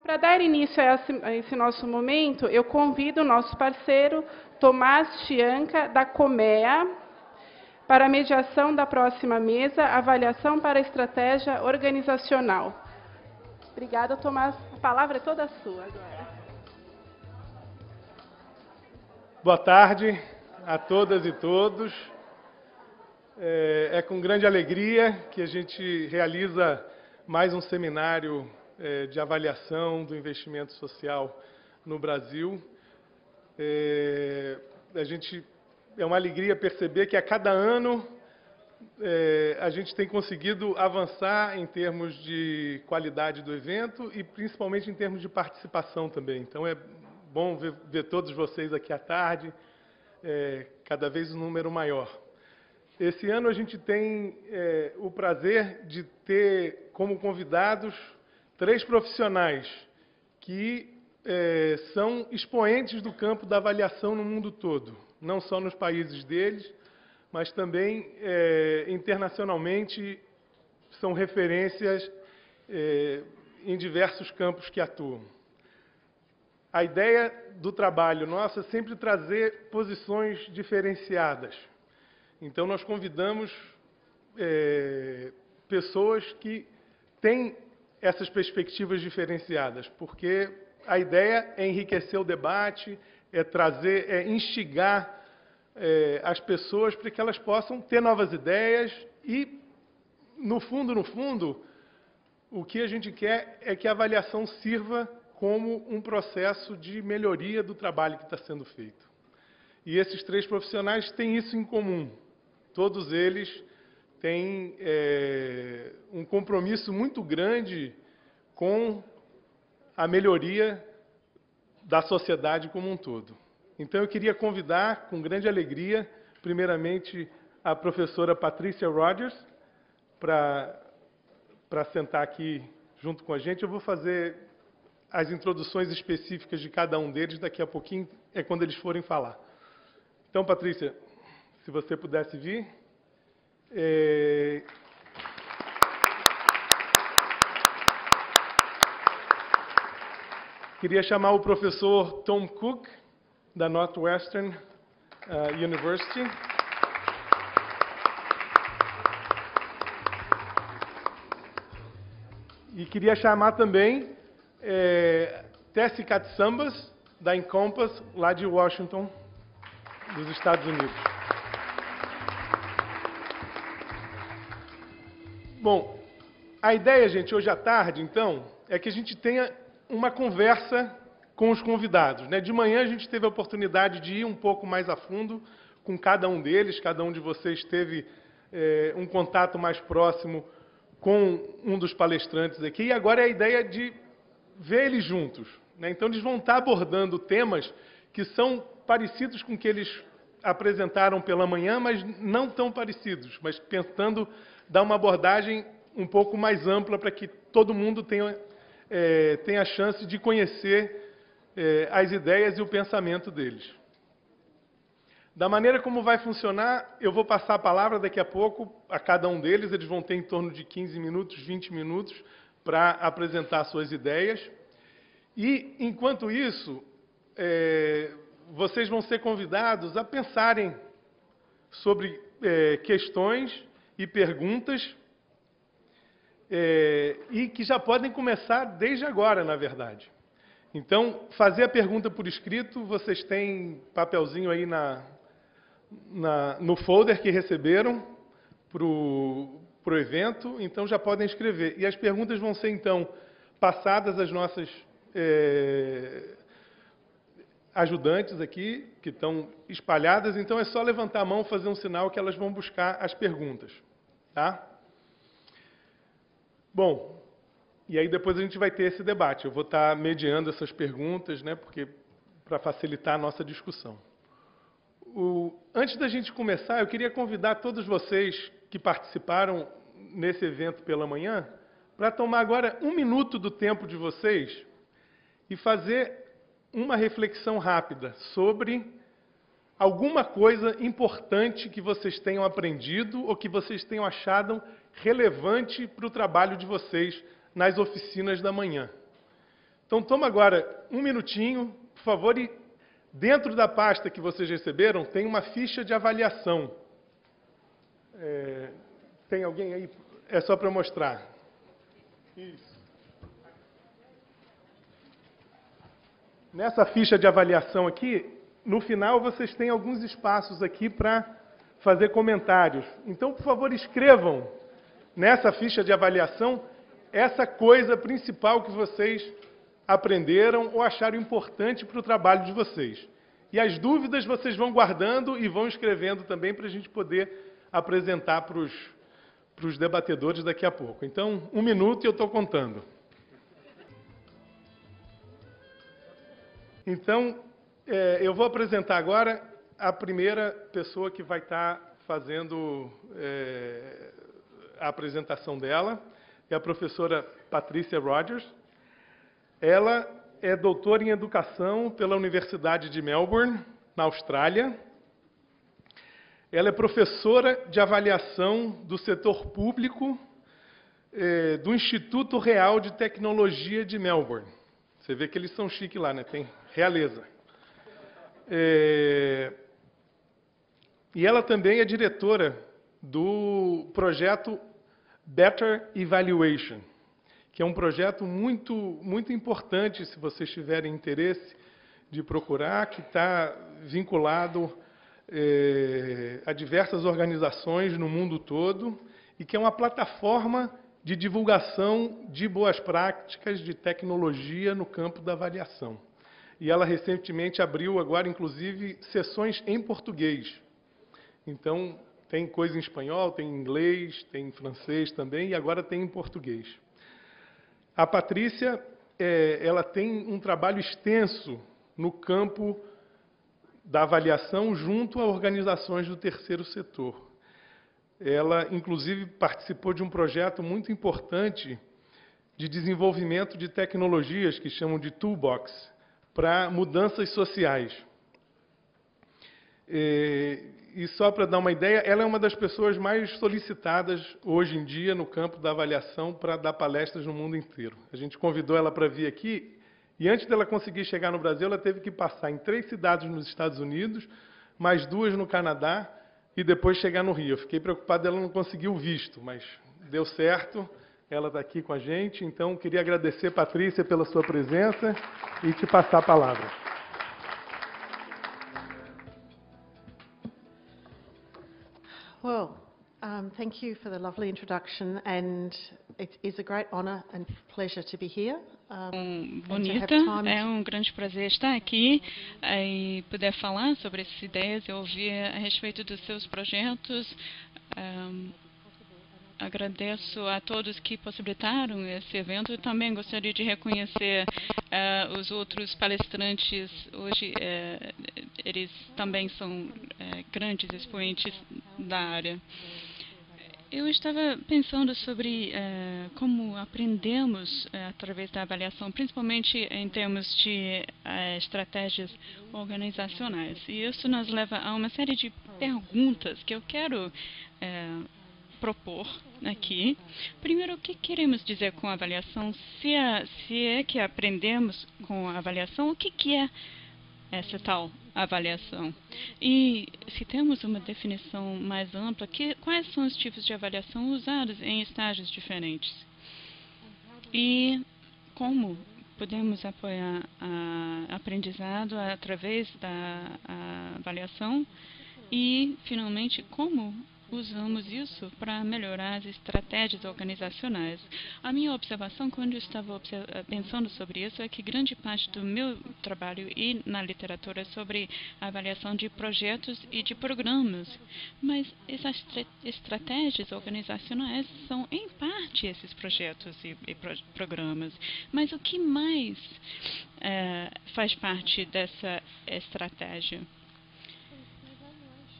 Para dar início a esse nosso momento, eu convido o nosso parceiro Tomás Chianca, da Comea, para a mediação da próxima mesa, avaliação para a estratégia organizacional. Obrigada, Tomás. A palavra é toda sua agora. Boa tarde a todas e todos. É com grande alegria que a gente realiza mais um seminário de avaliação do investimento social no Brasil. É uma alegria perceber que a cada ano a gente tem conseguido avançar em termos de qualidade do evento e principalmente em termos de participação também. Então é bom ver todos vocês aqui à tarde, cada vez um número maior. Esse ano a gente tem o prazer de ter como convidados 3 profissionais que são expoentes do campo da avaliação no mundo todo, não só nos países deles, mas também internacionalmente são referências em diversos campos que atuam. A ideia do trabalho nosso é sempre trazer posições diferenciadas. Então, nós convidamos pessoas que têm essas perspectivas diferenciadas, porque a ideia é enriquecer o debate, é instigar as pessoas para que elas possam ter novas ideias e, no fundo, o que a gente quer é que a avaliação sirva como um processo de melhoria do trabalho que está sendo feito. E esses 3 profissionais têm isso em comum. Todos eles têm um compromisso muito grande com a melhoria da sociedade como um todo. Então, eu queria convidar, com grande alegria, primeiramente, a professora Patricia Rogers, para sentar aqui junto com a gente. Eu vou fazer as introduções específicas de cada um deles, daqui a pouquinho é quando eles forem falar. Então, Patrícia, se você pudesse vir. Queria chamar o professor Tom Cook, da Northwestern University. E queria chamar também Tessie Katsambas, da Encompass, lá de Washington, dos Estados Unidos. Bom, a ideia, gente, hoje à tarde, então, é que a gente tenha uma conversa com os convidados, né? De manhã a gente teve a oportunidade de ir um pouco mais a fundo com cada um deles, cada um de vocês teve um contato mais próximo com um dos palestrantes aqui, e agora é a ideia de ver eles juntos, né? Então eles vão estar abordando temas que são parecidos com o que eles apresentaram pela manhã, mas não tão parecidos, mas tentando dar uma abordagem um pouco mais ampla para que todo mundo tenha a chance de conhecer as ideias e o pensamento deles. Da maneira como vai funcionar, eu vou passar a palavra daqui a pouco a cada um deles, eles vão ter em torno de 15 minutos, 20 minutos para apresentar suas ideias. E, enquanto isso, vocês vão ser convidados a pensarem sobre questões e perguntas e que já podem começar desde agora, na verdade. Então, fazer a pergunta por escrito, vocês têm papelzinho aí no folder que receberam para o evento, então já podem escrever. E as perguntas vão ser, então, passadas às nossas ajudantes aqui, que estão espalhadas, então é só levantar a mão, fazer um sinal que elas vão buscar as perguntas. Tá? Bom, e aí depois a gente vai ter esse debate. Eu vou estar mediando essas perguntas, né, para facilitar a nossa discussão. Antes da gente começar, eu queria convidar todos vocês que participaram nesse evento pela manhã para tomar agora 1 minuto do tempo de vocês e fazer uma reflexão rápida sobre alguma coisa importante que vocês tenham aprendido ou que vocês tenham achado relevante para o trabalho de vocês nas oficinas da manhã. Então, toma agora um minutinho, por favor, e dentro da pasta que vocês receberam tem uma ficha de avaliação. Tem alguém aí? É só para mostrar. Isso. Nessa ficha de avaliação aqui, no final vocês têm alguns espaços aqui para fazer comentários. Então, por favor, escrevam nessa ficha de avaliação essa coisa principal que vocês aprenderam ou acharam importante para o trabalho de vocês. E as dúvidas vocês vão guardando e vão escrevendo também para a gente poder apresentar para os debatedores daqui a pouco. Então, 1 minuto e eu estou contando. Então, eu vou apresentar agora a primeira pessoa que vai estar fazendo a apresentação dela, é a professora Patrícia Rogers. Ela é doutora em Educação pela Universidade de Melbourne, na Austrália. Ela é professora de avaliação do setor público do Instituto Real de Tecnologia de Melbourne. Você vê que eles são chiques lá, né? Tem realeza. E ela também é diretora do projeto Better Evaluation, que é um projeto muito importante, se vocês tiverem interesse de procurar, que está vinculado a diversas organizações no mundo todo e que é uma plataforma de divulgação de boas práticas de tecnologia no campo da avaliação. E ela recentemente abriu agora, inclusive, sessões em português. Então, tem coisa em espanhol, tem em inglês, tem em francês também, e agora tem em português. A Patrícia, ela tem um trabalho extenso no campo da avaliação junto a organizações do terceiro setor. Ela, inclusive, participou de um projeto muito importante de desenvolvimento de tecnologias que chamam de Toolbox, para mudanças sociais. E só para dar uma ideia, ela é uma das pessoas mais solicitadas hoje em dia no campo da avaliação para dar palestras no mundo inteiro. A gente convidou ela para vir aqui e antes dela conseguir chegar no Brasil, ela teve que passar em 3 cidades nos Estados Unidos, mais 2 no Canadá e depois chegar no Rio. Eu fiquei preocupado dela não conseguir o visto, mas deu certo. Ela está aqui com a gente, então queria agradecer, Patrícia, pela sua presença e te passar a palavra. Well, thank you for the lovely introduction, and it is a great honour and pleasure to be here. Bonita, é um grande prazer estar aqui e poder falar sobre essas ideias e ouvir a respeito dos seus projetos. Agradeço a todos que possibilitaram esse evento e também gostaria de reconhecer os outros palestrantes. Hoje, eles também são grandes expoentes da área. Eu estava pensando sobre como aprendemos através da avaliação, principalmente em termos de estratégias organizacionais. E isso nos leva a uma série de perguntas que eu quero propor aqui. Primeiro, o que queremos dizer com avaliação? Se é que aprendemos com a avaliação, o que é essa tal avaliação? E se temos uma definição mais ampla, quais são os tipos de avaliação usados em estágios diferentes? E como podemos apoiar a aprendizado através da avaliação? E, finalmente, como usamos isso para melhorar as estratégias organizacionais? A minha observação, quando eu estava pensando sobre isso, é que grande parte do meu trabalho e na literatura é sobre a avaliação de projetos e de programas. Mas essas estratégias organizacionais são, em parte, esses projetos e programas. Mas o que mais faz parte dessa estratégia?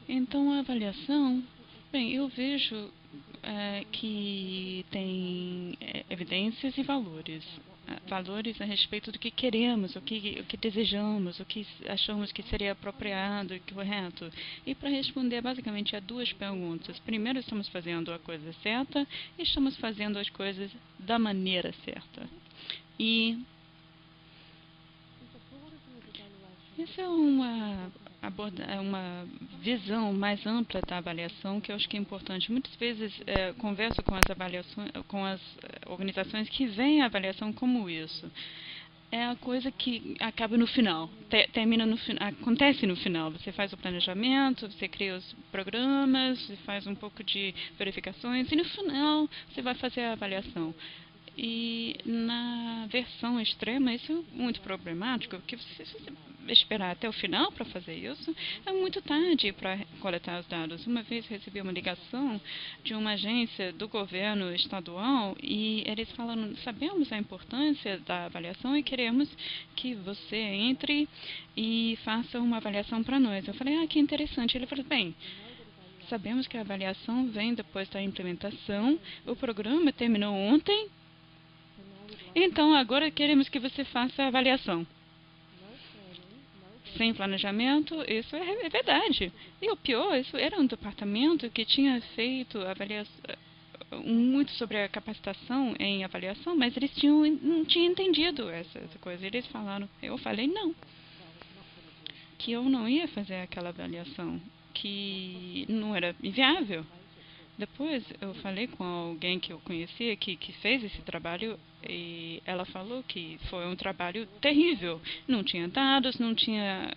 Então, a avaliação... Bem, eu vejo que tem evidências e valores. Valores a respeito do que queremos, o que desejamos, o que achamos que seria apropriado e correto. E para responder basicamente a 2 perguntas. Primeiro, estamos fazendo a coisa certa e estamos fazendo as coisas da maneira certa. E Essa é uma visão mais ampla da avaliação que eu acho que é importante. Muitas vezes converso com as avaliações, com as organizações que veem a avaliação como isso. É a coisa que acaba no final, termina no final, acontece no final. Você faz o planejamento, você cria os programas, você faz um pouco de verificações e no final você vai fazer a avaliação. E na versão extrema isso é muito problemático, porque se você esperar até o final para fazer isso, é muito tarde para coletar os dados. Uma vez recebi uma ligação de uma agência do governo estadual e eles falaram: sabemos a importância da avaliação e queremos que você entre e faça uma avaliação para nós. Eu falei: que interessante. Ele falou: bem, sabemos que a avaliação vem depois da implementação, o programa terminou ontem, então agora queremos que você faça a avaliação. Sem planejamento, isso é verdade. E o pior, isso era um departamento que tinha feito muito sobre a capacitação em avaliação, mas eles não tinham entendido essa coisa. Eles falaram, eu falei não, que eu não ia fazer aquela avaliação, que não era viável. Depois eu falei com alguém que eu conhecia que fez esse trabalho e ela falou que foi um trabalho terrível. Não tinha dados,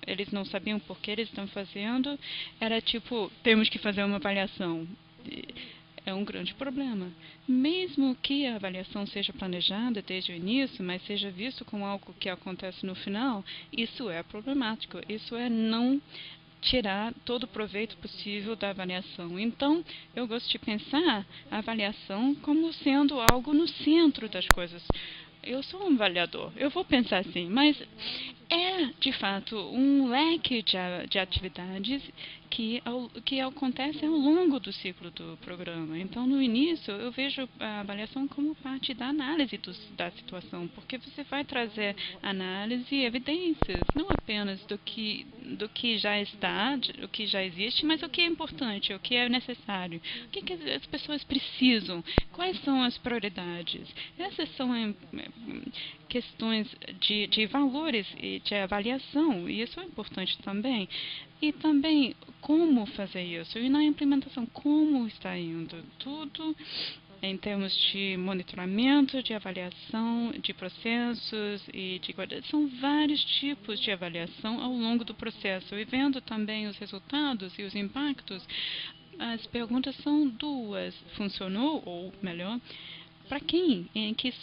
eles não sabiam por que eles estão fazendo. Era tipo, temos que fazer uma avaliação. É um grande problema. Mesmo que a avaliação seja planejada desde o início, mas seja visto como algo que acontece no final, isso é problemático. Isso é não tirar todo o proveito possível da avaliação. Então, eu gosto de pensar a avaliação como sendo algo no centro das coisas. Eu sou um avaliador, eu vou pensar assim, mas é, de fato, um leque de atividades que acontece ao longo do ciclo do programa. Então, no início, eu vejo a avaliação como parte da análise da situação, porque você vai trazer análise e evidências, não apenas do que já está, o que já existe, mas o que é importante, o que é necessário, o que as pessoas precisam, quais são as prioridades. Essas são questões de valores e de avaliação, e isso é importante também. E também como fazer isso, e na implementação, como está indo tudo em termos de monitoramento, de avaliação, de processos e são vários tipos de avaliação ao longo do processo. E vendo também os resultados e os impactos, as perguntas são duas: funcionou, ou melhor, para quem, em que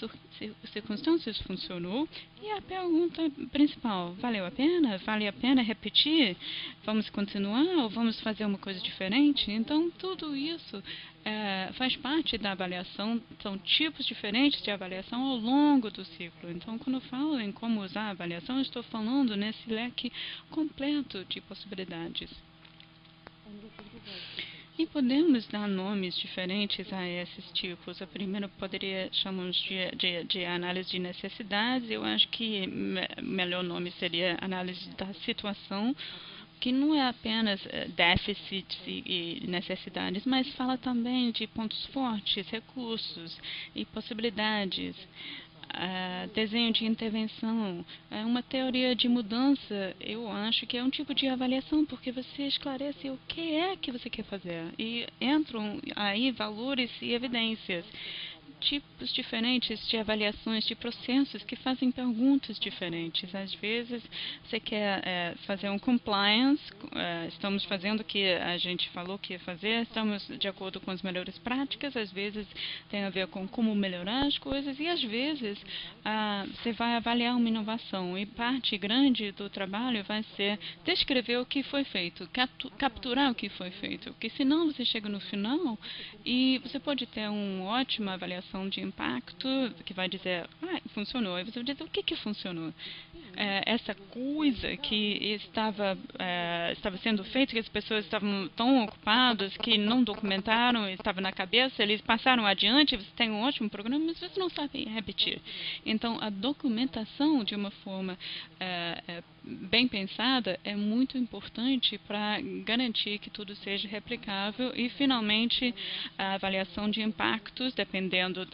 circunstâncias funcionou? E a pergunta principal: valeu a pena? Vale a pena repetir? Vamos continuar ou vamos fazer uma coisa diferente? Então, tudo isso faz parte da avaliação. São tipos diferentes de avaliação ao longo do ciclo. Então, quando eu falo em como usar a avaliação, eu estou falando nesse leque completo de possibilidades. E podemos dar nomes diferentes a esses tipos. A primeira poderia chamamos de análise de necessidades. Eu acho que o melhor nome seria análise da situação, que não é apenas déficits e necessidades, mas fala também de pontos fortes, recursos e possibilidades. Desenho de intervenção, uma teoria de mudança, eu acho que é um tipo de avaliação, porque você esclarece o que é que você quer fazer e entram aí valores e evidências. Tipos diferentes de avaliações de processos que fazem perguntas diferentes. Às vezes você quer fazer um compliance, estamos fazendo o que a gente falou que ia fazer, estamos de acordo com as melhores práticas, às vezes tem a ver com como melhorar as coisas e às vezes você vai avaliar uma inovação e parte grande do trabalho vai ser descrever o que foi feito, capturar o que foi feito, porque senão você chega no final e você pode ter uma ótima avaliação de impacto, que vai dizer, funcionou. Aí você vai dizer, o que funcionou? Essa coisa que estava sendo feita, que as pessoas estavam tão ocupadas que não documentaram, estava na cabeça, eles passaram adiante, você tem um ótimo programa, mas você não sabe repetir. Então, a documentação de uma forma bem pensada é muito importante para garantir que tudo seja replicável e, finalmente, a avaliação de impactos, dependendo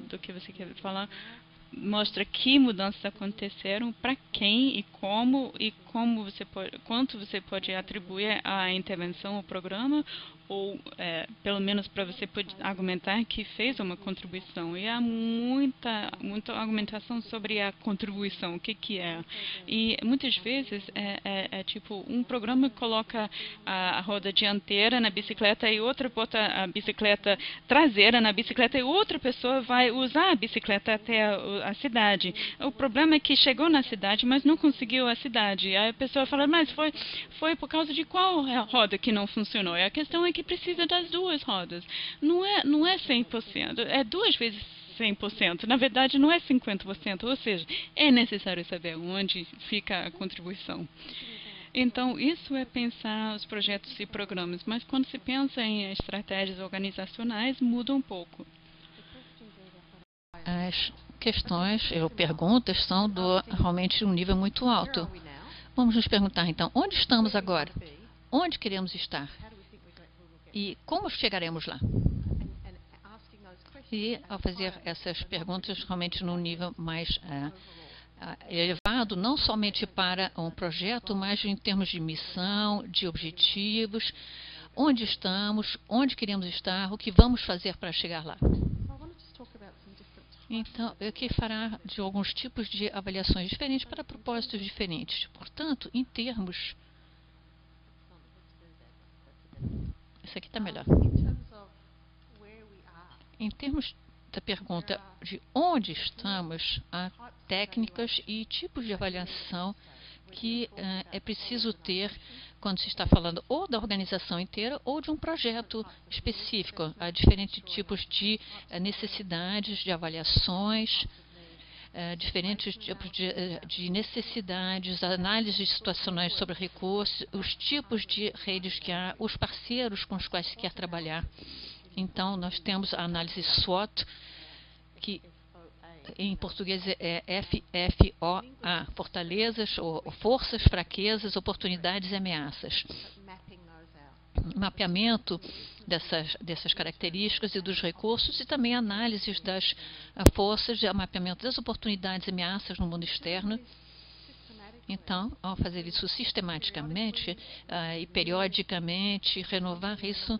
do que você quer falar, mostra que mudanças aconteceram, para quem e como você pode, quanto você pode atribuir à intervenção ao programa, ou pelo menos para você poder argumentar que fez uma contribuição. E há muita argumentação sobre a contribuição, o que é. E muitas vezes é tipo, um programa coloca a roda dianteira na bicicleta e outra bota a bicicleta traseira na bicicleta e outra pessoa vai usar a bicicleta até a cidade. O problema é que chegou na cidade, mas não conseguiu a cidade. Aí a pessoa fala, mas foi por causa de qual roda que não funcionou? E a questão é que precisa das duas rodas. Não é 100%, é 2 vezes 100%. Na verdade, não é 50%, ou seja, é necessário saber onde fica a contribuição. Então, isso é pensar os projetos e programas, mas quando se pensa em estratégias organizacionais, muda um pouco. As questões, perguntas, são realmente um nível muito alto. Vamos nos perguntar, então, onde estamos agora? Onde queremos estar? E como chegaremos lá? E, ao fazer essas perguntas, realmente num nível mais elevado, não somente para um projeto, mas em termos de missão, de objetivos, onde estamos, onde queremos estar, o que vamos fazer para chegar lá. Então, eu queria falar de alguns tipos de avaliações diferentes para propósitos diferentes. Portanto, em termos... Esse aqui está melhor. Em termos da pergunta de onde estamos, há técnicas e tipos de avaliação que é preciso ter quando se está falando ou da organização inteira ou de um projeto específico. Há diferentes tipos de necessidades, de avaliações, diferentes tipos de necessidades, análises situacionais sobre recursos, os tipos de redes que há, os parceiros com os quais se quer trabalhar. Então, nós temos a análise SWOT, que em português é FFOA, fortalezas, ou forças, fraquezas, oportunidades e ameaças. Mapeamento dessas características e dos recursos e também análises das forças, mapeamento das oportunidades e ameaças no mundo externo. Então, ao fazer isso sistematicamente e periodicamente, renovar isso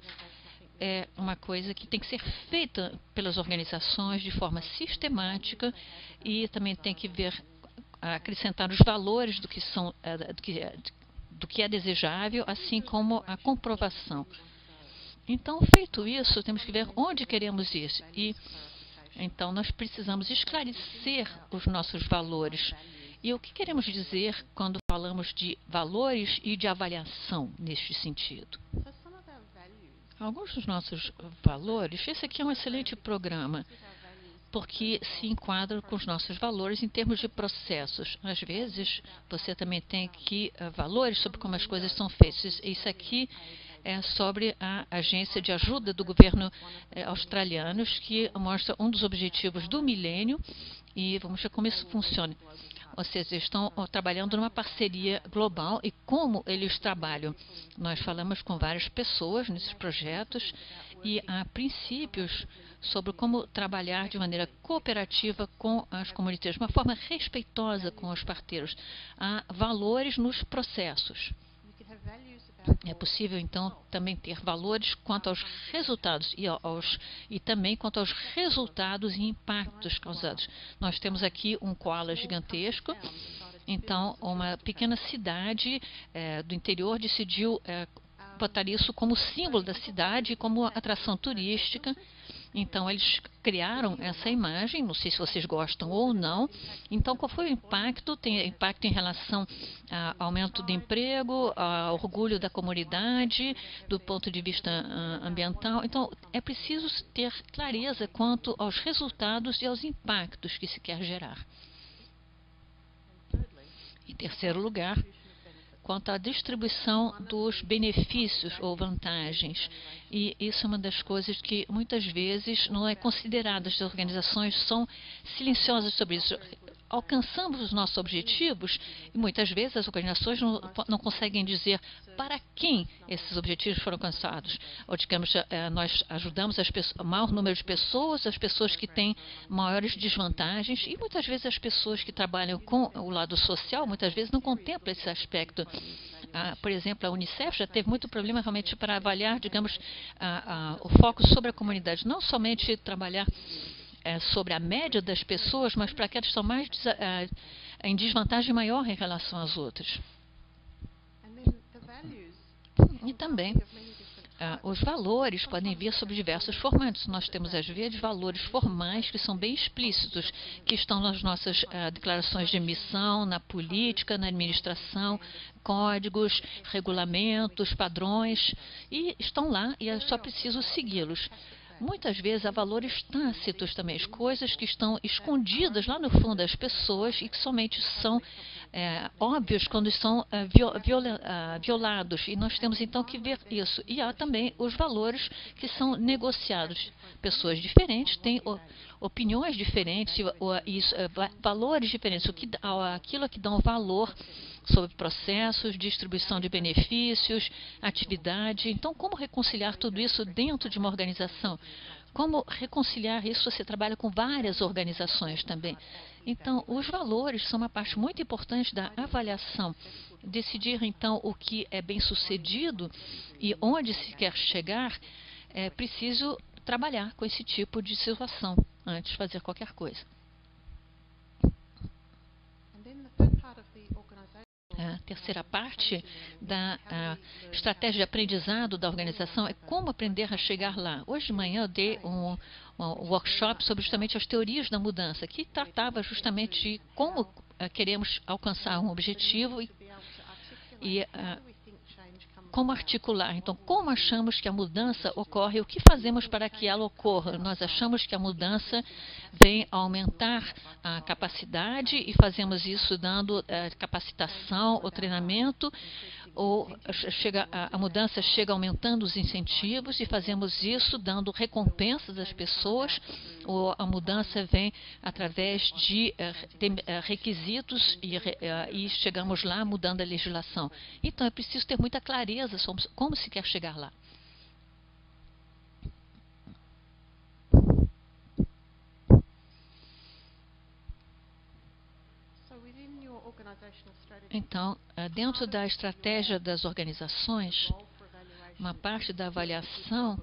é uma coisa que tem que ser feita pelas organizações de forma sistemática e também tem que acrescentar os valores do que é desejável, assim como a comprovação. Então, feito isso, temos que ver onde queremos ir. E então nós precisamos esclarecer os nossos valores. E o que queremos dizer quando falamos de valores e de avaliação neste sentido? Alguns dos nossos valores, esse aqui é um excelente programa, porque se enquadra com os nossos valores em termos de processos. Às vezes, você também tem aqui valores sobre como as coisas são feitas. Isso aqui é sobre a agência de ajuda do governo australiano, que mostra um dos objetivos do milênio, e vamos ver como isso funciona. Ou seja, estão trabalhando numa parceria global e como eles trabalham. Nós falamos com várias pessoas nesses projetos e há princípios sobre como trabalhar de maneira cooperativa com as comunidades, de uma forma respeitosa com os parceiros. Há valores nos processos. É possível, então, também ter valores quanto aos resultados e também quanto aos resultados e impactos causados. Nós temos aqui um koala gigantesco. Então, uma pequena cidade do interior decidiu botar isso como símbolo da cidade, como atração turística. Então, eles criaram essa imagem, não sei se vocês gostam ou não. Então, qual foi o impacto? Tem impacto em relação ao aumento do emprego, ao orgulho da comunidade, do ponto de vista ambiental. Então, é preciso ter clareza quanto aos resultados e aos impactos que se quer gerar. Em terceiro lugar, quanto à distribuição dos benefícios ou vantagens. E isso é uma das coisas que muitas vezes não é considerada. As organizações são silenciosas sobre isso. alcançamos os nossos objetivos, e muitas vezes as organizações não conseguem dizer para quem esses objetivos foram alcançados. Ou, digamos, nós ajudamos o maior número de pessoas, as pessoas que têm maiores desvantagens, e muitas vezes as pessoas que trabalham com o lado social, muitas vezes não contemplam esse aspecto. Por exemplo, a Unicef já teve muito problema realmente para avaliar, digamos, o foco sobre a comunidade, não somente trabalhar sobre a média das pessoas, mas para aquelas que estão mais em desvantagem maior em relação às outras. E também, os valores podem vir sob diversos formatos. Nós temos, às vezes, valores formais que são bem explícitos, que estão nas nossas declarações de missão, na política, na administração, códigos, regulamentos, padrões, e estão lá e é só preciso segui-los. Muitas vezes há valores tácitos também, coisas que estão escondidas lá no fundo das pessoas e que somente são óbvios quando são violados. E nós temos então que ver isso. E há também os valores que são negociados. Pessoas diferentes têm opiniões diferentes, valores diferentes, aquilo que dão valor sobre processos, distribuição de benefícios, atividade. Então, como reconciliar tudo isso dentro de uma organização? Como reconciliar isso? Você trabalha com várias organizações também. Então, os valores são uma parte muito importante da avaliação. Decidir, então, o que é bem-sucedido e onde se quer chegar, é preciso trabalhar com esse tipo de situação antes de fazer qualquer coisa. A terceira parte da estratégia de aprendizado da organização é como aprender a chegar lá. Hoje de manhã eu dei um workshop sobre justamente as teorias da mudança, que tratava justamente de como queremos alcançar um objetivo e como articular. Então, como achamos que a mudança ocorre? O que fazemos para que ela ocorra? Nós achamos que a mudança vem aumentar a capacidade e fazemos isso dando capacitação ou treinamento, ou a mudança chega aumentando os incentivos e fazemos isso dando recompensas às pessoas, ou a mudança vem através de requisitos e chegamos lá mudando a legislação. Então, é preciso ter muita clareza sobre como se quer chegar lá. Então, dentro da estratégia das organizações, uma parte da avaliação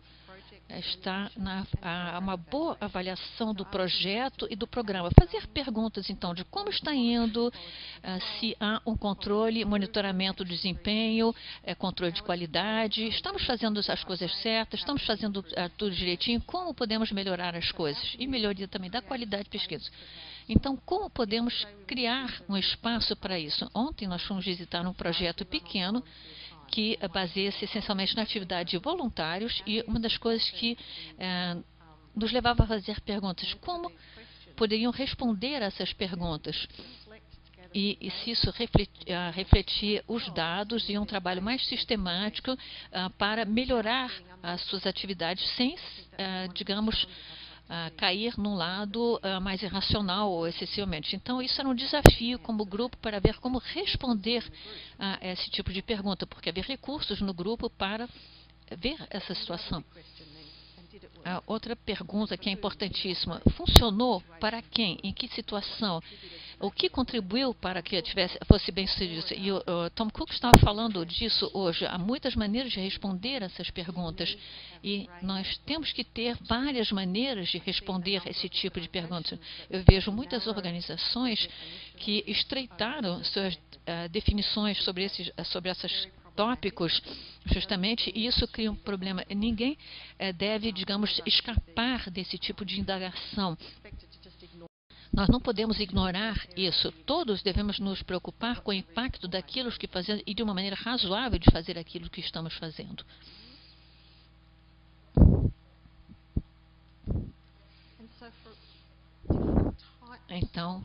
está uma boa avaliação do projeto e do programa. Fazer perguntas, então, de como está indo, se há um controle, monitoramento do desempenho, controle de qualidade, estamos fazendo as coisas certas, estamos fazendo tudo direitinho, como podemos melhorar as coisas? E melhoria também da qualidade de pesquisa. Então, como podemos criar um espaço para isso? Ontem nós fomos visitar um projeto pequeno que baseia-se essencialmente na atividade de voluntários, e uma das coisas que nos levava a fazer perguntas, como poderiam responder a essas perguntas? E se isso refletir os dados e um trabalho mais sistemático para melhorar as suas atividades sem, digamos, cair num lado mais irracional ou excessivamente. Então, isso era um desafio como grupo para ver como responder a esse tipo de pergunta, porque havia recursos no grupo para ver essa situação. A outra pergunta que é importantíssima: funcionou para quem? Em que situação? O que contribuiu para que fosse bem sucedido? E o Tom Cook estava falando disso hoje. Há muitas maneiras de responder essas perguntas e nós temos que ter várias maneiras de responder esse tipo de perguntas. Eu vejo muitas organizações que estreitaram suas definições sobre essas tópicos, justamente, e isso cria um problema. Ninguém deve, digamos, escapar desse tipo de indagação. Nós não podemos ignorar isso. Todos devemos nos preocupar com o impacto daquilo que fazemos e de uma maneira razoável de fazer aquilo que estamos fazendo. Então,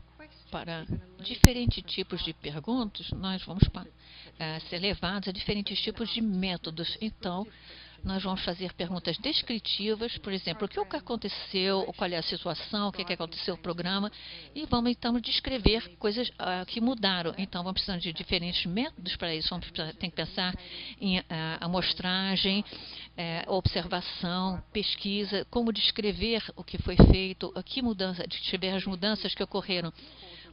para diferentes tipos de perguntas, nós vamos ser levados a diferentes tipos de métodos. Então, Nós vamos fazer perguntas descritivas, por exemplo, o que aconteceu, qual é a situação, o que aconteceu no programa, e vamos então descrever coisas que mudaram. Então vamos precisar de diferentes métodos para isso. Tem que pensar em amostragem, observação, pesquisa, como descrever o que foi feito, descrever as mudanças que ocorreram.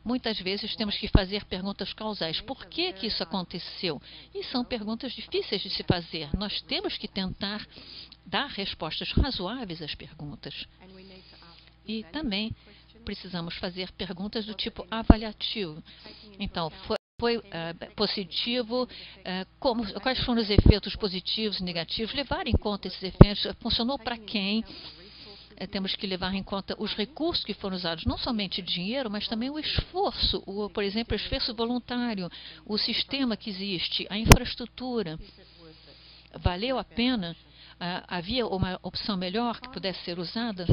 Muitas vezes temos que fazer perguntas causais. Por que isso aconteceu? E são perguntas difíceis de se fazer. Nós temos que tentar dar respostas razoáveis às perguntas. E também precisamos fazer perguntas do tipo avaliativo. Então, foi positivo, quais foram os efeitos positivos e negativos, levar em conta esses efeitos, funcionou para quem? Temos que levar em conta os recursos que foram usados, não somente dinheiro, mas também o esforço, por exemplo, o esforço voluntário, o sistema que existe, a infraestrutura. Valeu a pena? Havia uma opção melhor que pudesse ser usada?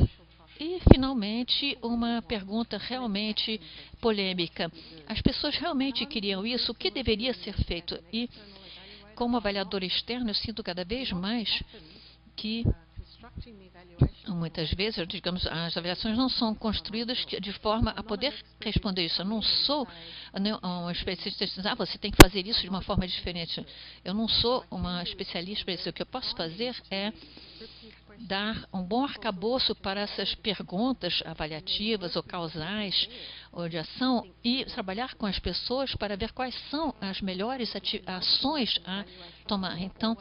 E, finalmente, uma pergunta realmente polêmica. As pessoas realmente queriam isso? O que deveria ser feito? E, como avaliador externo, eu sinto cada vez mais que muitas vezes, digamos, as avaliações não são construídas de forma a poder responder isso. Eu não sou um especialista, você tem que fazer isso de uma forma diferente. Eu não sou uma especialista para isso. O que eu posso fazer é dar um bom arcabouço para essas perguntas avaliativas ou causais ou de ação e trabalhar com as pessoas para ver quais são as melhores ações a tomar. Então,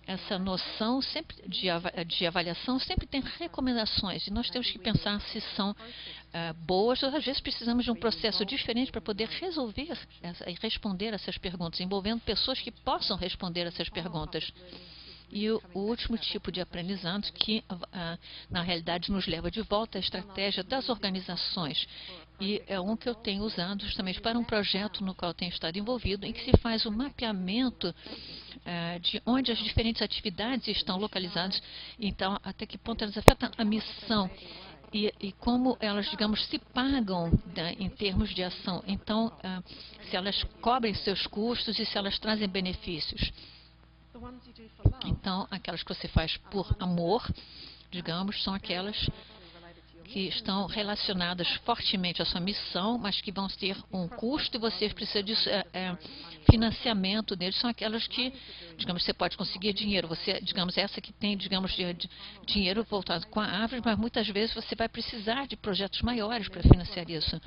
essa noção de avaliação sempre tem recomendações, e nós temos que pensar se são boas, ou às vezes precisamos de um processo diferente para poder resolver e responder essas perguntas, envolvendo pessoas que possam responder essas perguntas. E o último tipo de aprendizado que, na realidade, nos leva de volta à estratégia das organizações. E é um que eu tenho usado justamente para um projeto no qual eu tenho estado envolvido, em que se faz um mapeamento de onde as diferentes atividades estão localizadas, então, até que ponto elas afetam a missão. E como elas, digamos, se pagam em termos de ação. Então, se elas cobrem seus custos e se elas trazem benefícios. Então, aquelas que você faz por amor, digamos, são aquelas que estão relacionadas fortemente à sua missão, mas que vão ter um custo e você precisa de financiamento deles. São aquelas que, digamos, você pode conseguir dinheiro. Você, digamos, essa que tem, digamos, dinheiro voltado com a árvore, mas muitas vezes você vai precisar de projetos maiores para financiar isso.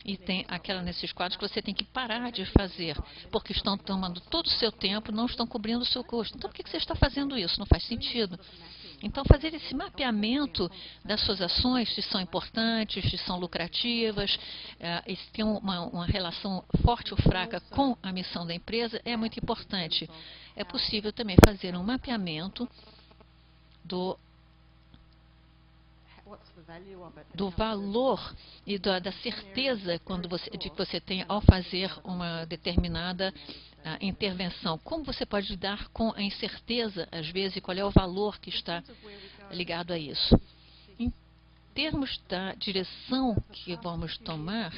E tem aquela nesses quadros que você tem que parar de fazer, porque estão tomando todo o seu tempo, não estão cobrindo o seu custo. Então, por que você está fazendo isso? Não faz sentido. Então, fazer esse mapeamento das suas ações, se são importantes, se são lucrativas, se tem uma relação forte ou fraca com a missão da empresa, é muito importante. É possível também fazer um mapeamento do valor e da certeza de que você tem ao fazer uma determinada intervenção. Como você pode lidar com a incerteza, às vezes, e qual é o valor que está ligado a isso? Em termos da direção que vamos tomar,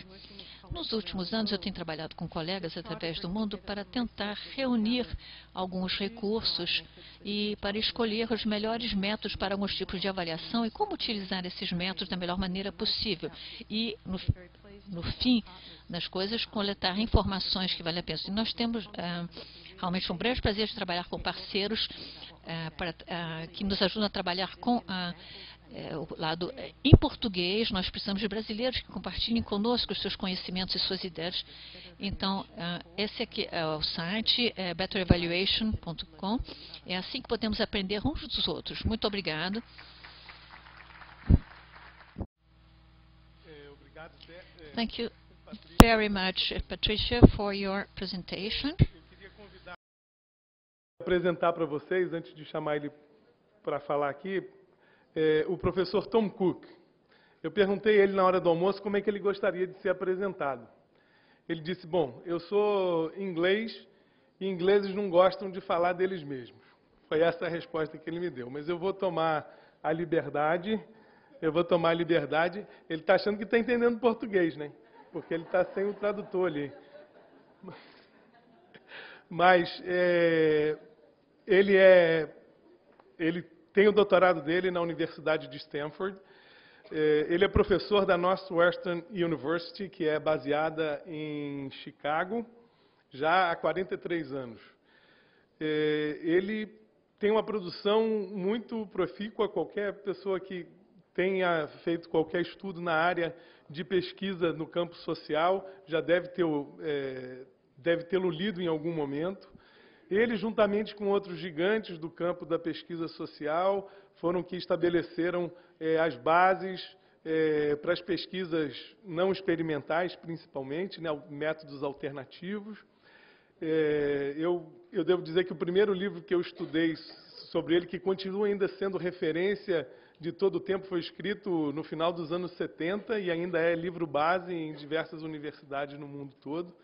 nos últimos anos eu tenho trabalhado com colegas através do mundo para tentar reunir alguns recursos e para escolher os melhores métodos para alguns tipos de avaliação e como utilizar esses métodos da melhor maneira possível. E, no fim das coisas, coletar informações que valem a pena. E nós temos realmente um grande prazer de trabalhar com parceiros que nos ajudam a trabalhar com o lado em português. Nós precisamos de brasileiros que compartilhem conosco os seus conhecimentos e suas ideias. Então, esse aqui é o site, betterevaluation.com. É assim que podemos aprender uns dos outros. Muito obrigado. Thank you very much, Patricia, for your presentation. Eu queria apresentar para vocês, antes de chamar ele para falar aqui, o professor Tom Cook. Eu perguntei a ele na hora do almoço como é que ele gostaria de ser apresentado. Ele disse, bom, eu sou inglês e ingleses não gostam de falar deles mesmos. Foi essa a resposta que ele me deu. Mas eu vou tomar a liberdade, Ele está achando que está entendendo português, né? Porque ele está sem o tradutor ali. Mas ele é ele tem o doutorado dele na Universidade de Stanford. Ele é professor da Northwestern University, que é baseada em Chicago, já há 43 anos. Ele tem uma produção muito profícua. Qualquer pessoa que tenha feito qualquer estudo na área de pesquisa no campo social já deve tê-lo lido em algum momento. Ele, juntamente com outros gigantes do campo da pesquisa social, foram que estabeleceram as bases para as pesquisas não experimentais, principalmente, né, métodos alternativos. Eu devo dizer que o primeiro livro que eu estudei sobre ele, que continua ainda sendo referência de todo o tempo, foi escrito no final dos anos 70 e ainda é livro base em diversas universidades no mundo todo.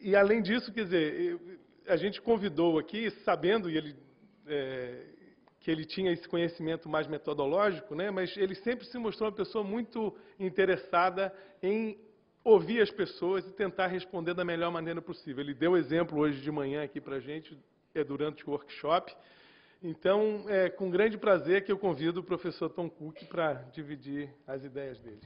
E, além disso, quer dizer, a gente convidou aqui, sabendo que ele tinha esse conhecimento mais metodológico, né, mas ele sempre se mostrou uma pessoa muito interessada em ouvir as pessoas e tentar responder da melhor maneira possível. Ele deu exemplo hoje de manhã aqui para a gente, durante o workshop. Então, é com grande prazer que eu convido o professor Tom Cook para dividir as ideias dele.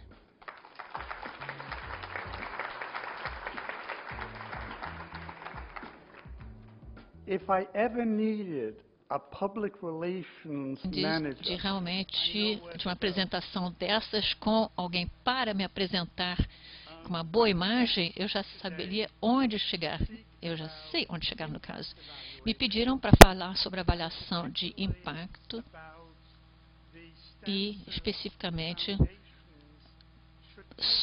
If I ever needed a public relations manager, de realmente de uma apresentação dessas com alguém para me apresentar com uma boa imagem, eu já saberia onde chegar. Eu já sei onde chegar, no caso. Me pediram para falar sobre avaliação de impacto e, especificamente,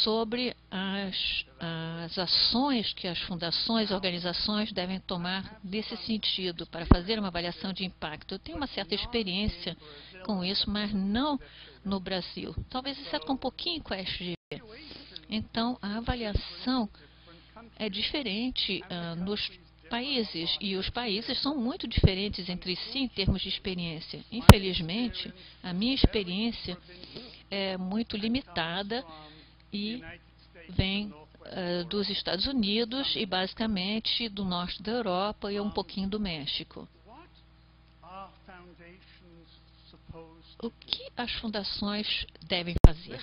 sobre as ações que as fundações e organizações devem tomar nesse sentido, para fazer uma avaliação de impacto. Eu tenho uma certa experiência com isso, mas não no Brasil. Talvez exceto um pouquinho com a SGV. Então, a avaliação é diferente nos países, e os países são muito diferentes entre si em termos de experiência. Infelizmente, a minha experiência é muito limitada e vem dos Estados Unidos e, basicamente, do norte da Europa e um pouquinho do México. O que as fundações devem fazer?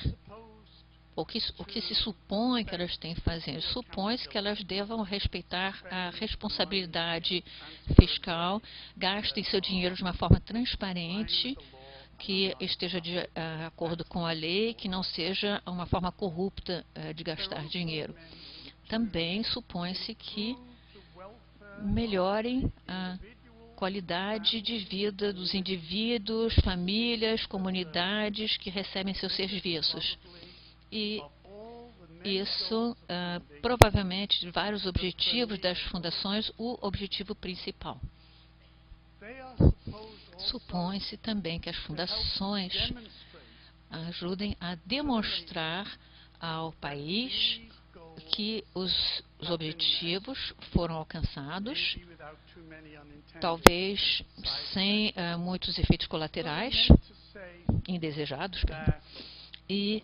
O que se supõe que elas têm que fazer? Supõe-se que elas devam respeitar a responsabilidade fiscal, gastem seu dinheiro de uma forma transparente, que esteja de acordo com a lei, que não seja uma forma corrupta de gastar dinheiro. Também supõe-se que melhorem a qualidade de vida dos indivíduos, famílias, comunidades que recebem seus serviços. E isso, provavelmente, de vários objetivos das fundações, o objetivo principal. Supõe-se também que as fundações ajudem a demonstrar ao país que os objetivos foram alcançados, talvez sem muitos efeitos colaterais, indesejados, e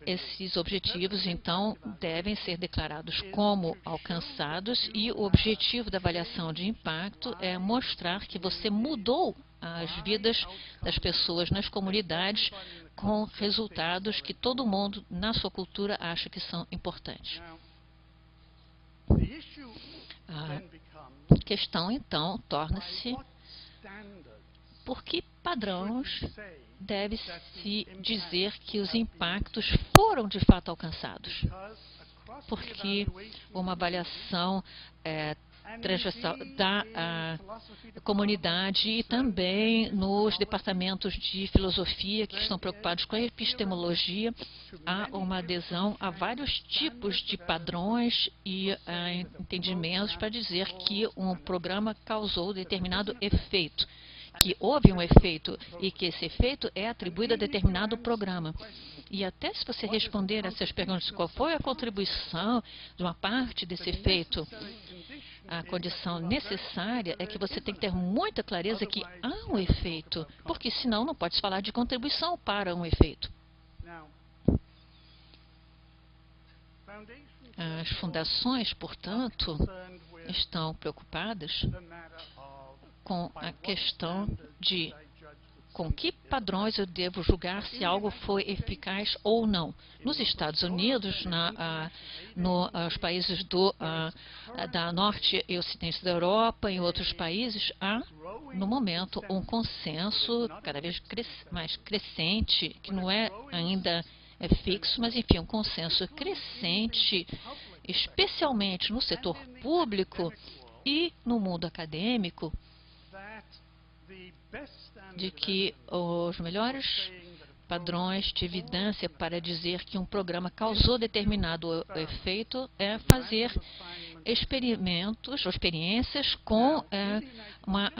esses objetivos, então, devem ser declarados como alcançados, e o objetivo da avaliação de impacto é mostrar que você mudou as vidas das pessoas nas comunidades com resultados que todo mundo, na sua cultura, acha que são importantes. A questão, então, torna-se: por que padrões deve-se dizer que os impactos foram de fato alcançados? Porque uma avaliação transversal da comunidade e também nos departamentos de filosofia que estão preocupados com a epistemologia, há uma adesão a vários tipos de padrões e entendimentos para dizer que um programa causou determinado efeito, que houve um efeito e que esse efeito é atribuído a determinado programa. E até se você responder a essas perguntas, qual foi a contribuição de uma parte desse efeito, a condição necessária é que você tem que ter muita clareza que há um efeito, porque senão não pode falar de contribuição para um efeito. As fundações, portanto, estão preocupadas com a questão de com que padrões eu devo julgar se algo foi eficaz ou não. Nos Estados Unidos, nos países da norte e ocidente da Europa, em outros países, há, no momento, um consenso cada vez mais crescente, que não é ainda fixo, mas, enfim, um consenso crescente, especialmente no setor público e no mundo acadêmico, de que os melhores padrões de evidência para dizer que um programa causou determinado efeito é fazer experimentos ou experiências com uma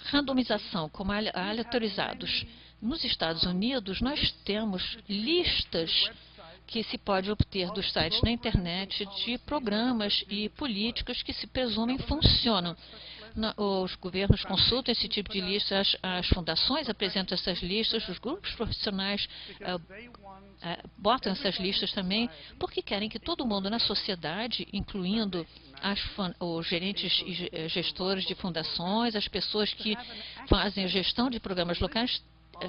randomização, como aleatorizados. Nos Estados Unidos, nós temos listas que se pode obter dos sites na internet de programas e políticas que se presumem funcionam. Os governos consultam esse tipo de lista, as fundações apresentam essas listas, os grupos profissionais botam essas listas também, porque querem que todo mundo na sociedade, incluindo os gerentes e gestores de fundações, as pessoas que fazem a gestão de programas locais,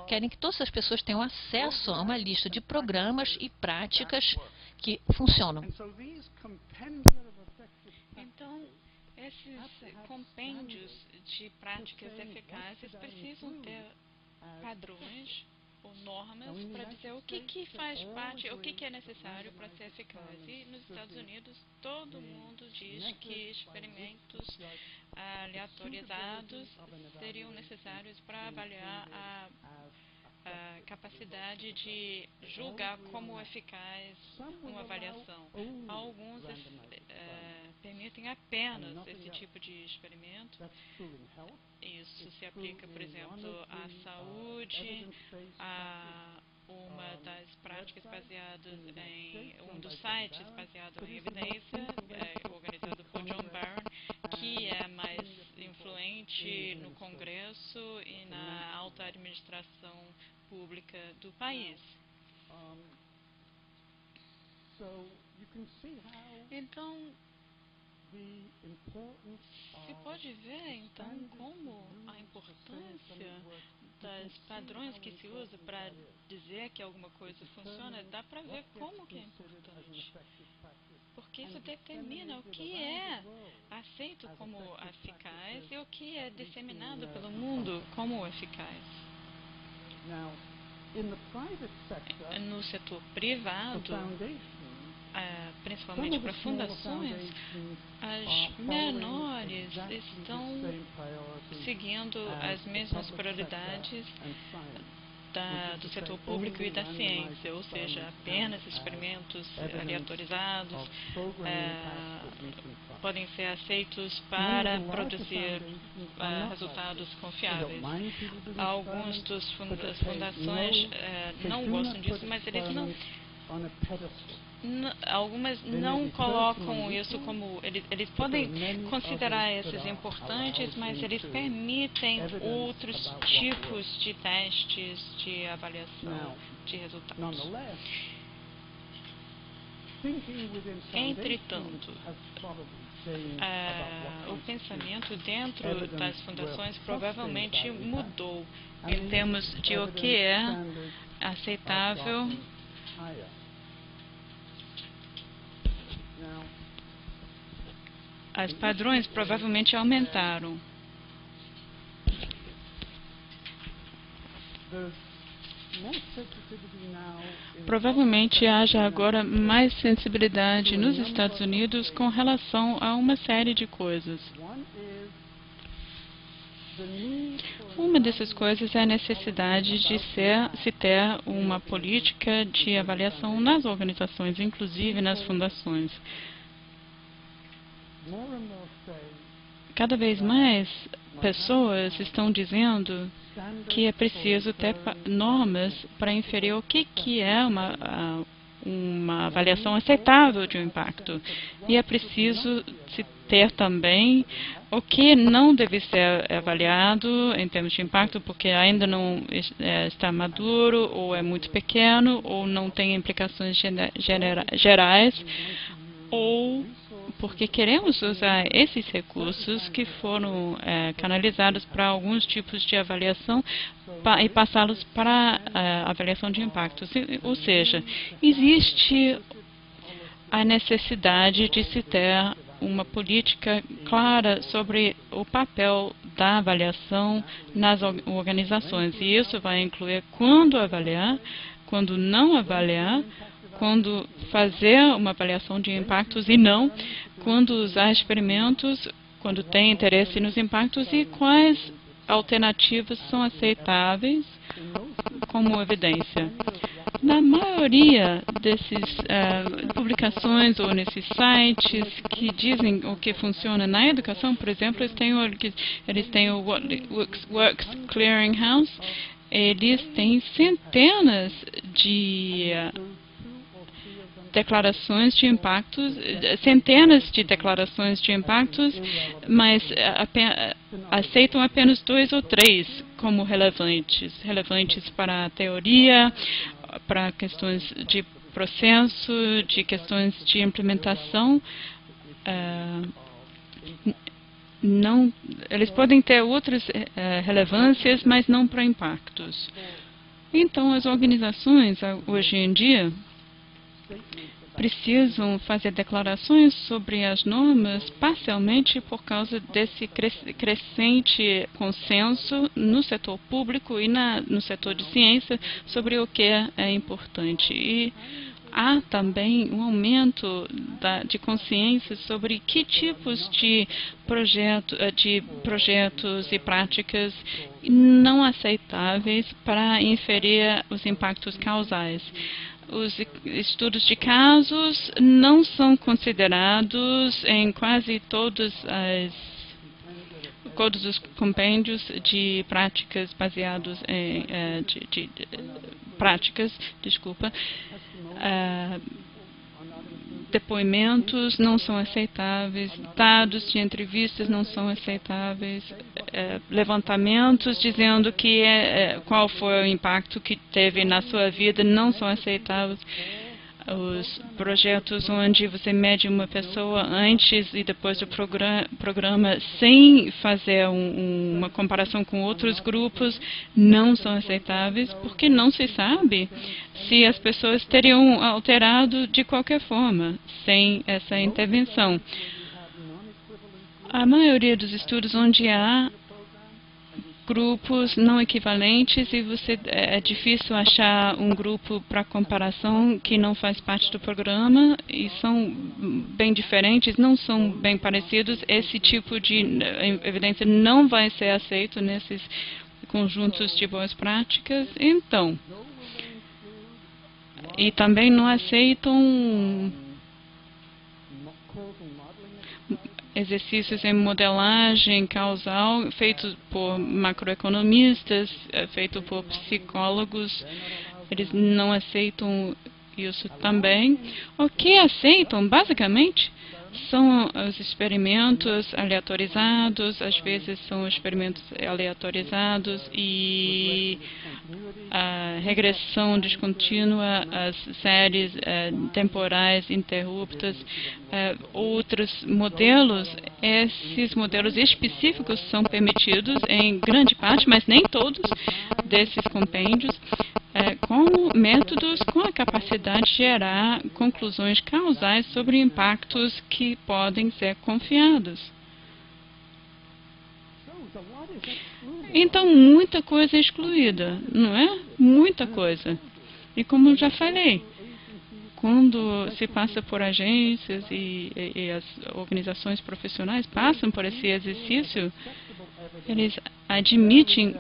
querem que todas as pessoas tenham acesso a uma lista de programas e práticas que funcionam. Então, esses compêndios de práticas eficazes precisam ter padrões ou normas para dizer o que faz parte, o que é necessário para ser eficaz. E nos Estados Unidos, todo mundo diz que experimentos aleatorizados seriam necessários para avaliar a capacidade de julgar como eficaz uma avaliação. Alguns permitem apenas esse tipo de experimento. Isso se aplica, por exemplo, à saúde, a uma das práticas baseadas em um dos sites baseado em evidência, organizado por John Barron, que é mais influente no Congresso e na alta administração pública do país. Então, se pode ver, então, como a importância dos padrões que se usa para dizer que alguma coisa funciona, dá para ver como que é importante. Porque isso determina o que é aceito como eficaz e o que é disseminado pelo mundo como eficaz. No setor privado, principalmente para fundações, as menores estão seguindo as mesmas prioridades do setor público e da ciência, ou seja, apenas experimentos aleatorizados podem ser aceitos para produzir resultados confiáveis. Algumas das fundações não gostam disso, mas eles algumas não colocam isso como... Eles podem considerar esses importantes, mas eles permitem outros tipos de testes de avaliação de resultados. Entretanto, o pensamento dentro das fundações provavelmente mudou em termos de o que é aceitável. Os padrões provavelmente aumentaram. Provavelmente haja agora mais sensibilidade nos Estados Unidos com relação a uma série de coisas. Uma dessas coisas é a necessidade de se ter uma política de avaliação nas organizações, inclusive nas fundações. Cada vez mais pessoas estão dizendo que é preciso ter normas para inferir o que é uma avaliação aceitável de um impacto. E é preciso se ter também o que não deve ser avaliado em termos de impacto, porque ainda não está maduro, ou é muito pequeno, ou não tem implicações gerais, ou porque queremos usar esses recursos que foram canalizados para alguns tipos de avaliação e passá-los para a avaliação de impactos. Ou seja, existe a necessidade de se ter uma política clara sobre o papel da avaliação nas organizações. E isso vai incluir quando avaliar, quando não avaliar, quando fazer uma avaliação de impactos e não, quando usar experimentos, quando tem interesse nos impactos e quais alternativas são aceitáveis como evidência. Na maioria dessas publicações ou nesses sites que dizem o que funciona na educação, por exemplo, eles têm o Works Clearinghouse, eles têm centenas de declarações de impactos, mas aceitam apenas 2 ou 3 como relevantes para a teoria, para questões de processo, de questões de implementação. Eles podem ter outras relevâncias, mas não para impactos. Então, as organizações, hoje em dia, precisam fazer declarações sobre as normas parcialmente por causa desse crescente consenso no setor público e no setor de ciência sobre o que é importante. E há também um aumento de consciência sobre que tipos de projetos e práticas não aceitáveis para inferir os impactos causais. Os estudos de casos não são considerados em quase todos os compêndios de práticas baseados em depoimentos não são aceitáveis, dados de entrevistas não são aceitáveis, levantamentos dizendo qual foi o impacto que teve na sua vida não são aceitáveis. Os projetos onde você mede uma pessoa antes e depois do programa sem fazer uma comparação com outros grupos não são aceitáveis, porque não se sabe se as pessoas teriam alterado de qualquer forma, sem essa intervenção. A maioria dos estudos onde há grupos não equivalentes e é difícil achar um grupo para comparação que não faz parte do programa e são bem diferentes, não são bem parecidos. Esse tipo de evidência não vai ser aceito nesses conjuntos de boas práticas. Então, e também não aceitam exercícios em modelagem causal feitos por macroeconomistas, feitos por psicólogos. Eles não aceitam isso também. O que aceitam, basicamente, são os experimentos aleatorizados, às vezes são experimentos aleatorizados e a regressão descontínua, as séries temporais interruptas, outros modelos. Esses modelos específicos são permitidos em grande parte, mas nem todos desses compêndios, como métodos com a capacidade de gerar conclusões causais sobre impactos que podem ser confiados. Então, muita coisa é excluída, não é? Muita coisa. E como eu já falei, quando se passa por agências e as organizações profissionais passam por esse exercício, eles admitem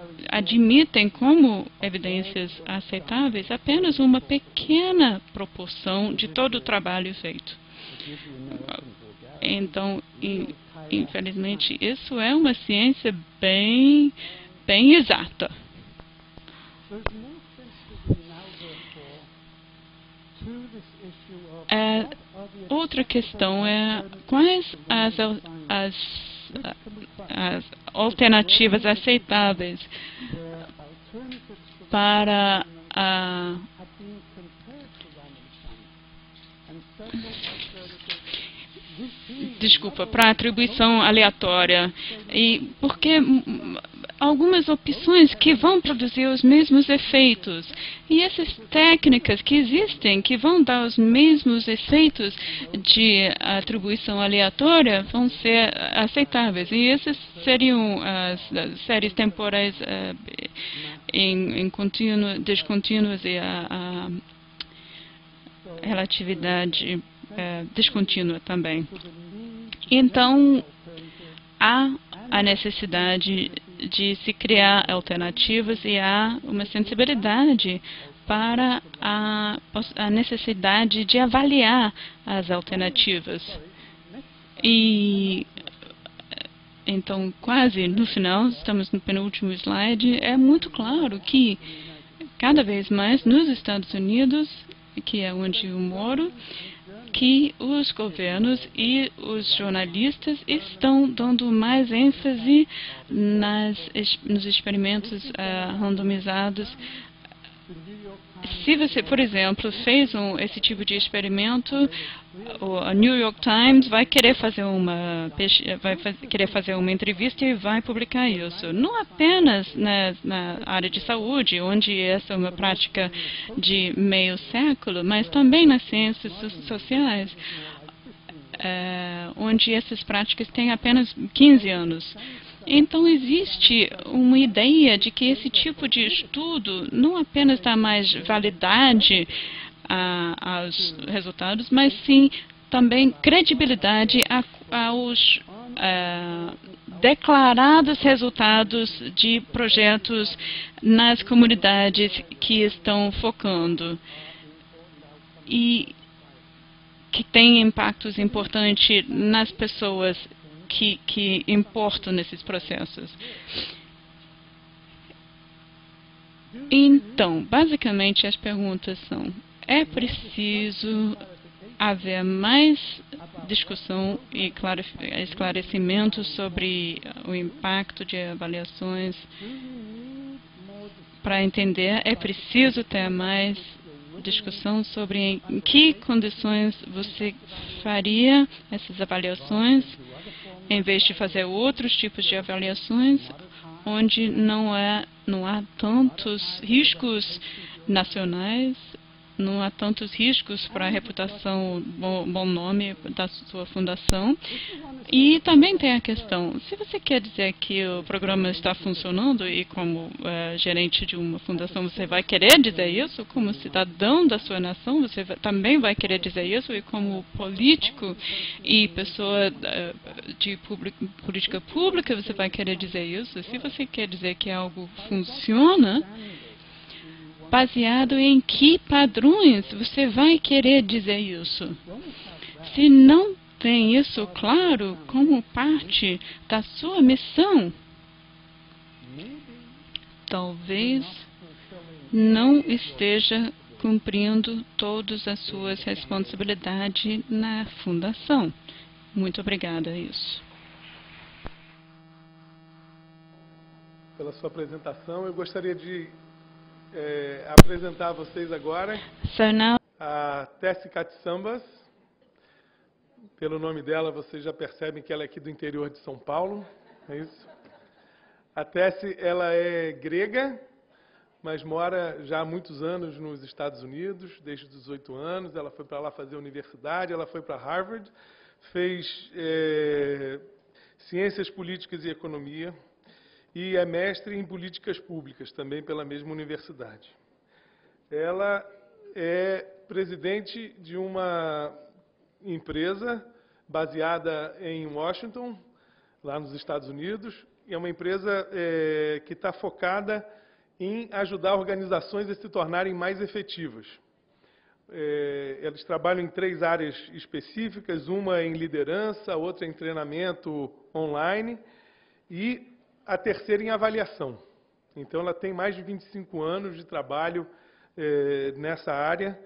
como evidências aceitáveis apenas uma pequena proporção de todo o trabalho feito. Então, infelizmente, isso é uma ciência bem exata. Outra questão é quais as alternativas aceitáveis para para atribuição aleatória, e porque algumas opções que vão produzir os mesmos efeitos, e essas técnicas que existem, que vão dar os mesmos efeitos de atribuição aleatória, vão ser aceitáveis, e essas seriam as séries temporais em descontínuas e a relatividade descontínua também. Então, há a necessidade de se criar alternativas e há uma sensibilidade para a necessidade de avaliar as alternativas. E então, quase no final, estamos no penúltimo slide, é muito claro que cada vez mais nos Estados Unidos, que é onde eu moro, que os governos e os jornalistas estão dando mais ênfase nos experimentos randomizados. Se você, por exemplo, fez esse tipo de experimento, o New York Times vai querer fazer uma entrevista e vai publicar isso. Não apenas na área de saúde, onde essa é uma prática de meio século, mas também nas ciências sociais, onde essas práticas têm apenas 15 anos. Então, existe uma ideia de que esse tipo de estudo não apenas dá mais validade aos resultados, mas sim também credibilidade aos declarados resultados de projetos nas comunidades que estão focando e que têm impactos importantes nas pessoas que importam nesses processos. Então, basicamente, as perguntas são: é preciso haver mais discussão e esclarecimento sobre o impacto de avaliações para entender? É preciso ter mais discussão sobre em que condições você faria essas avaliações, em vez de fazer outros tipos de avaliações, onde não há tantos riscos nacionais, não há tantos riscos para a reputação, bom nome da sua fundação. E também tem a questão, se você quer dizer que o programa está funcionando, e como gerente de uma fundação você vai querer dizer isso, como cidadão da sua nação você também vai querer dizer isso, e como político e pessoa de política pública você vai querer dizer isso. Se você quer dizer que algo funciona, baseado em que padrões você vai querer dizer isso? Se não tem isso claro como parte da sua missão, talvez não esteja cumprindo todas as suas responsabilidades na fundação. Muito obrigada a isso. Pela sua apresentação, eu gostaria de apresentar a vocês agora a Tessie Katsambas. Pelo nome dela, vocês já percebem que ela é aqui do interior de São Paulo, é isso? A Tessie, ela é grega, mas mora já há muitos anos nos Estados Unidos, desde os 18 anos. Ela foi para lá fazer universidade, ela foi para Harvard, fez Ciências Políticas e Economia, e é mestre em políticas públicas, também pela mesma universidade. Ela é presidente de uma empresa baseada em Washington, lá nos Estados Unidos, e é uma empresa que está focada em ajudar organizações a se tornarem mais efetivas. Eles trabalham em 3 áreas específicas, uma em liderança, outra em treinamento online e a terceira em avaliação. Então, ela tem mais de 25 anos de trabalho nessa área.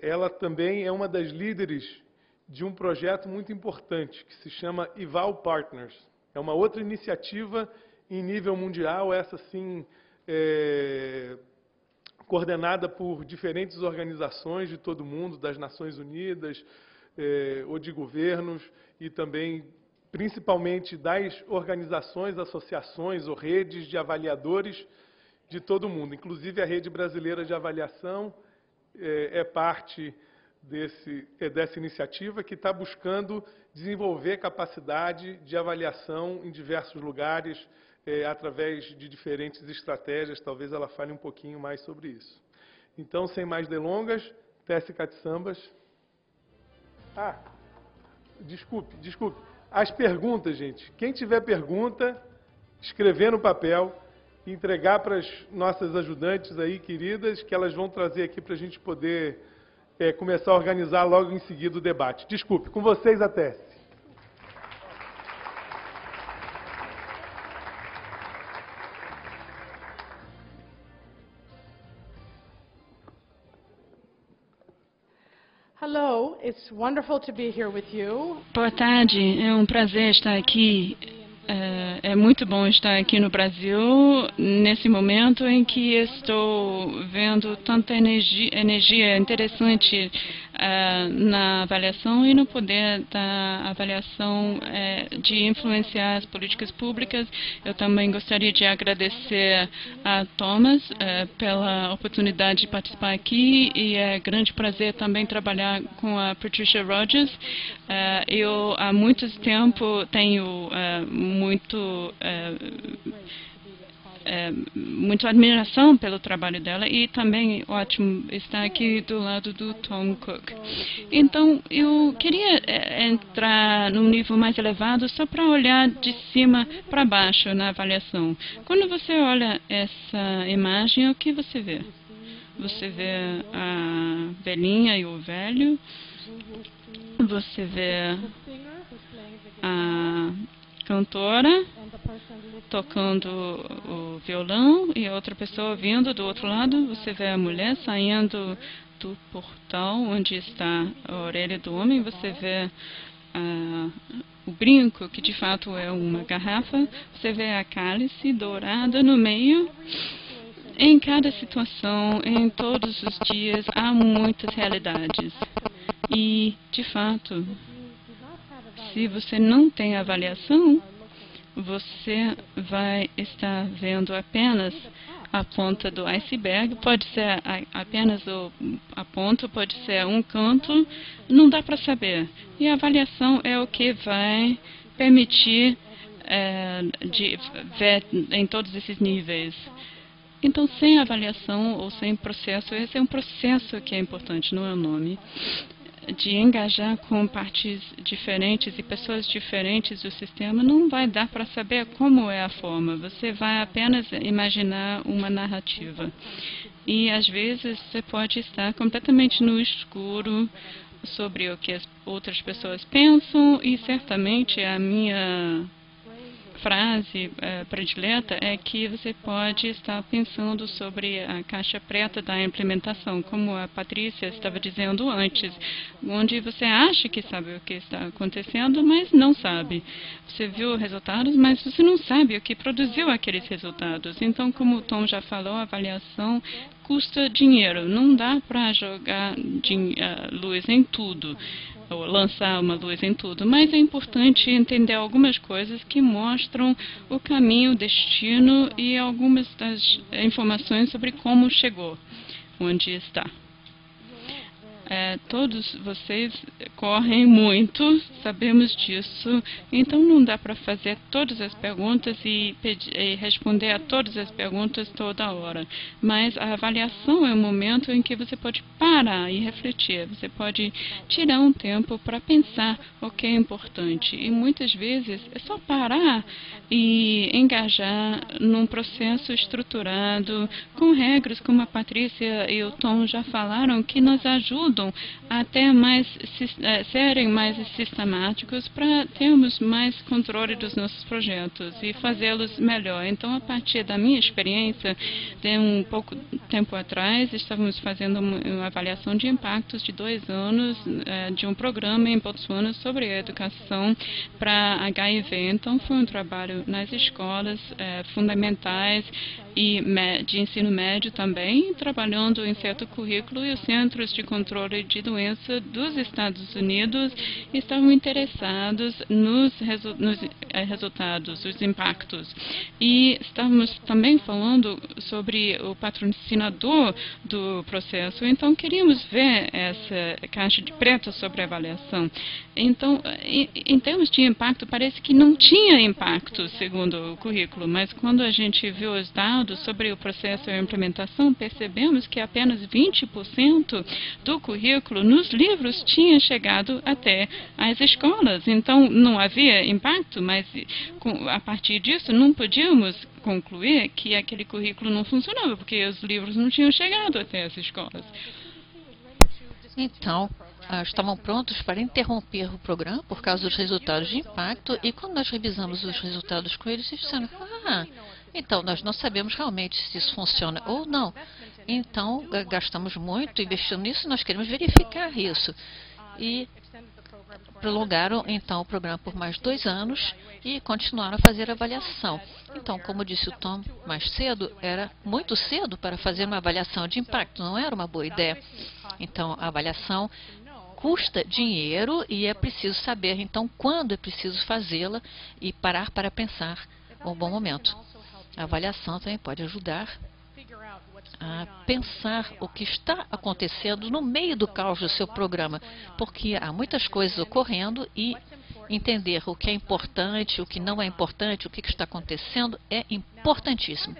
Ela também é uma das líderes de um projeto muito importante, que se chama Eval Partners. É uma outra iniciativa em nível mundial, essa sim, coordenada por diferentes organizações de todo o mundo, das Nações Unidas, ou de governos e também, principalmente, das organizações, associações ou redes de avaliadores de todo o mundo. Inclusive, a Rede Brasileira de Avaliação é parte dessa iniciativa que está buscando desenvolver capacidade de avaliação em diversos lugares, através de diferentes estratégias. Talvez ela fale um pouquinho mais sobre isso. Então, sem mais delongas, Tessie Catsambas. Desculpe. As perguntas, gente. Quem tiver pergunta, escrever no papel e entregar para as nossas ajudantes aí, queridas, que elas vão trazer aqui para a gente poder começar a organizar logo em seguida o debate. Desculpe, com vocês a Tessie. Hello, it's wonderful to be here with you. Boa tarde, é um prazer estar aqui. É muito bom estar aqui no Brasil, nesse momento em que estou vendo tanta energia interessante na avaliação e no poder da avaliação de influenciar as políticas públicas. Eu também gostaria de agradecer a Thomas pela oportunidade de participar aqui, e é grande prazer também trabalhar com a Patricia Rogers. Eu há muito tempo tenho muita admiração pelo trabalho dela, e também ótimo estar aqui do lado do Tom Cook. Então, eu queria entrar num nível mais elevado só para olhar de cima para baixo na avaliação. Quando você olha essa imagem, o que você vê? Você vê a velhinha e o velho, você vê a cantora tocando o violão e a outra pessoa vindo do outro lado. Você vê a mulher saindo do portal onde está a orelha do homem. Você vê o brinco, que de fato é uma garrafa. Você vê a cálice dourada no meio. Em cada situação, em todos os dias, há muitas realidades. E, de fato, se você não tem avaliação, você vai estar vendo apenas a ponta do iceberg. Pode ser apenas a ponta, pode ser um canto, não dá para saber. E a avaliação é o que vai permitir de ver em todos esses níveis. Então, sem avaliação ou sem processo, esse é um processo que é importante, não é o nome, de engajar com partes diferentes e pessoas diferentes do sistema, não vai dar para saber como é a forma. Você vai apenas imaginar uma narrativa. E, às vezes, você pode estar completamente no escuro sobre o que as outras pessoas pensam, e certamente a minha frase predileta é que você pode estar pensando sobre a caixa preta da implementação, como a Patrícia estava dizendo antes, onde você acha que sabe o que está acontecendo, mas não sabe. Você viu resultados, mas você não sabe o que produziu aqueles resultados. Então, como o Tom já falou, a avaliação custa dinheiro. Não dá para jogar luz em tudo, ou lançar uma luz em tudo, mas é importante entender algumas coisas que mostram o caminho, o destino e algumas das informações sobre como chegou, onde está. Todos vocês correm muito, sabemos disso, então não dá para fazer todas as perguntas e responder a todas as perguntas toda hora. Mas a avaliação é um momento em que você pode parar e refletir, você pode tirar um tempo para pensar o que é importante. E muitas vezes é só parar e engajar num processo estruturado, com regras como a Patrícia e o Tom já falaram, que nos ajudam até serem mais sistemáticos para termos mais controle dos nossos projetos e fazê-los melhor. Então, a partir da minha experiência, de um pouco tempo atrás, estávamos fazendo uma avaliação de impactos de 2 anos de um programa em Botsuana sobre a educação para HIV. Então, foi um trabalho nas escolas fundamentais e de ensino médio também, trabalhando em certo currículo, e os centros de controle Controle de Doença dos Estados Unidos estavam interessados nos resultados, os impactos. E estávamos também falando sobre o patrocinador do processo, então queríamos ver essa caixa de preta sobre a avaliação. Então, em termos de impacto, parece que não tinha impacto, segundo o currículo, mas quando a gente viu os dados sobre o processo e a implementação, percebemos que apenas 20% do currículo nos livros tinha chegado até as escolas. Então, não havia impacto, mas a partir disso não podíamos concluir que aquele currículo não funcionava, porque os livros não tinham chegado até as escolas. Então, estavam prontos para interromper o programa por causa dos resultados de impacto, e quando nós revisamos os resultados com eles, eles disseram, então nós não sabemos realmente se isso funciona ou não. Então, gastamos muito investindo nisso, nós queremos verificar isso. E prolongaram, então, o programa por mais 2 anos e continuaram a fazer a avaliação. Então, como disse o Tom mais cedo, era muito cedo para fazer uma avaliação de impacto, não era uma boa ideia. Então, a avaliação custa dinheiro e é preciso saber, então, quando é preciso fazê-la e parar para pensar um bom momento. A avaliação também pode ajudar a pensar o que está acontecendo no meio do caos do seu programa, porque há muitas coisas ocorrendo e entender o que é importante, o que não é importante, o que está acontecendo é importantíssimo.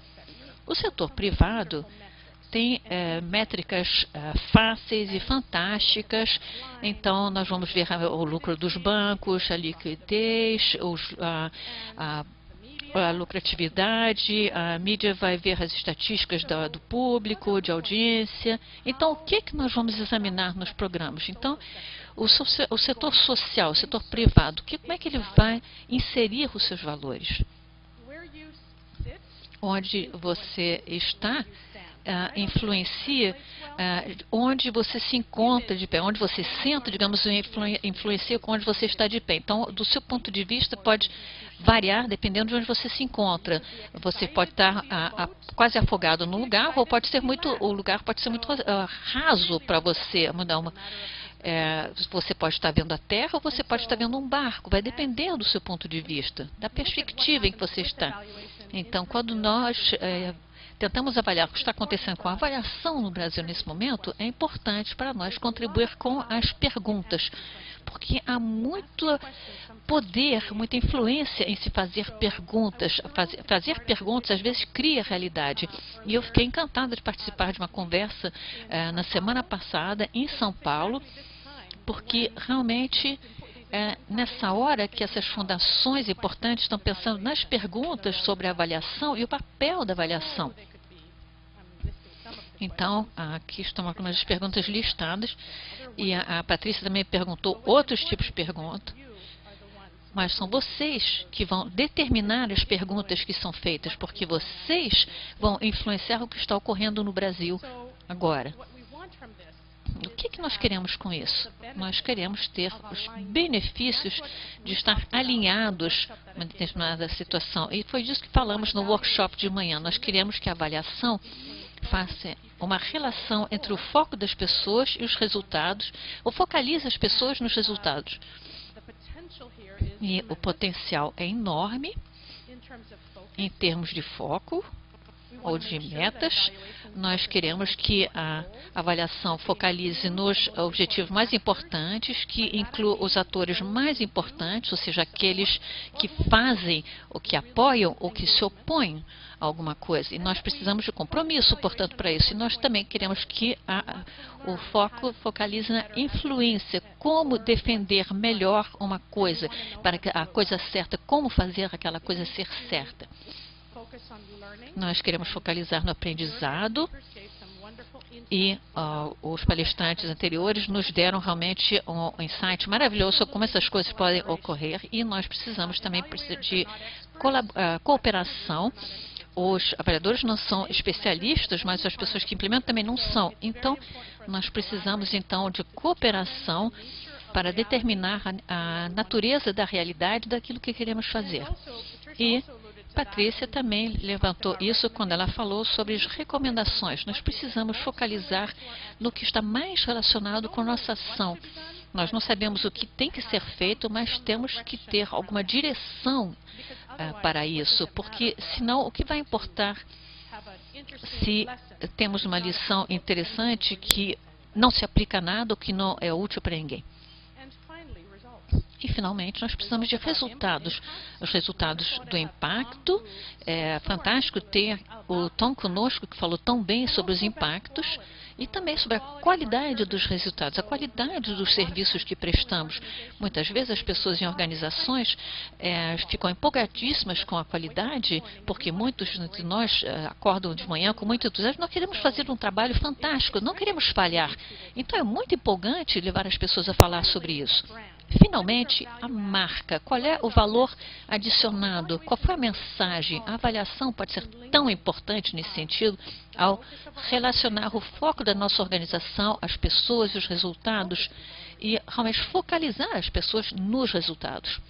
O setor privado tem métricas fáceis e fantásticas, então nós vamos ver o lucro dos bancos, a liquidez, a lucratividade, a mídia vai ver as estatísticas do público, de audiência. Então, o que nós vamos examinar nos programas? Então, o setor social, o setor privado, como é que ele vai inserir os seus valores? Onde você está influencia onde você se encontra de pé, onde você senta, digamos, influencia com onde você está de pé. Então, do seu ponto de vista, pode variar dependendo de onde você se encontra. Você pode estar quase afogado no lugar, ou o lugar pode ser muito raso para você. Você pode estar vendo a terra ou você pode estar vendo um barco. Vai depender do seu ponto de vista, da perspectiva em que você está. Então, quando nós tentamos avaliar o que está acontecendo com a avaliação no Brasil nesse momento, é importante para nós contribuir com as perguntas, porque há muito poder, muita influência em se fazer perguntas. Fazer perguntas, às vezes, cria realidade. E eu fiquei encantada de participar de uma conversa na semana passada em São Paulo, porque realmente nessa hora que essas fundações importantes estão pensando nas perguntas sobre a avaliação e o papel da avaliação. Então, aqui estão algumas perguntas listadas, e a Patrícia também perguntou outros tipos de perguntas, mas são vocês que vão determinar as perguntas que são feitas, porque vocês vão influenciar o que está ocorrendo no Brasil agora. O que nós queremos com isso? Nós queremos ter os benefícios de estar alinhados a uma determinada situação. E foi disso que falamos no workshop de manhã. Nós queremos que a avaliação faça uma relação entre o foco das pessoas e os resultados, ou focalize as pessoas nos resultados. E o potencial é enorme em termos de foco ou de metas. Nós queremos que a avaliação focalize nos objetivos mais importantes, que inclua os atores mais importantes, ou seja, aqueles que fazem, ou que apoiam, ou que se opõem a alguma coisa. E nós precisamos de compromisso, portanto, para isso. E nós também queremos que o foco focalize na influência, como defender melhor uma coisa, para que a coisa certa, como fazer aquela coisa ser certa. Nós queremos focalizar no aprendizado e os palestrantes anteriores nos deram realmente um insight maravilhoso sobre como essas coisas podem ocorrer, e nós precisamos também de cooperação. Os avaliadores não são especialistas, mas as pessoas que implementam também não são. Então, nós precisamos então de cooperação para determinar a natureza da realidade daquilo que queremos fazer. E Patrícia também levantou isso quando ela falou sobre as recomendações. Nós precisamos focalizar no que está mais relacionado com a nossa ação. Nós não sabemos o que tem que ser feito, mas temos que ter alguma direção para isso, porque senão o que vai importar se temos uma lição interessante que não se aplica a nada ou que não é útil para ninguém? E, finalmente, nós precisamos de resultados. Os resultados do impacto. É fantástico ter o Tom conosco, que falou tão bem sobre os impactos, e também sobre a qualidade dos resultados, a qualidade dos serviços que prestamos. Muitas vezes as pessoas em organizações ficam empolgadíssimas com a qualidade, porque muitos de nós acordam de manhã com muito entusiasmo. Nós queremos fazer um trabalho fantástico, não queremos falhar. Então é muito empolgante levar as pessoas a falar sobre isso. Finalmente, a marca. Qual é o valor adicionado? Qual foi a mensagem? A avaliação pode ser tão importante nesse sentido ao relacionar o foco da nossa organização, as pessoas e os resultados, e realmente focalizar as pessoas nos resultados.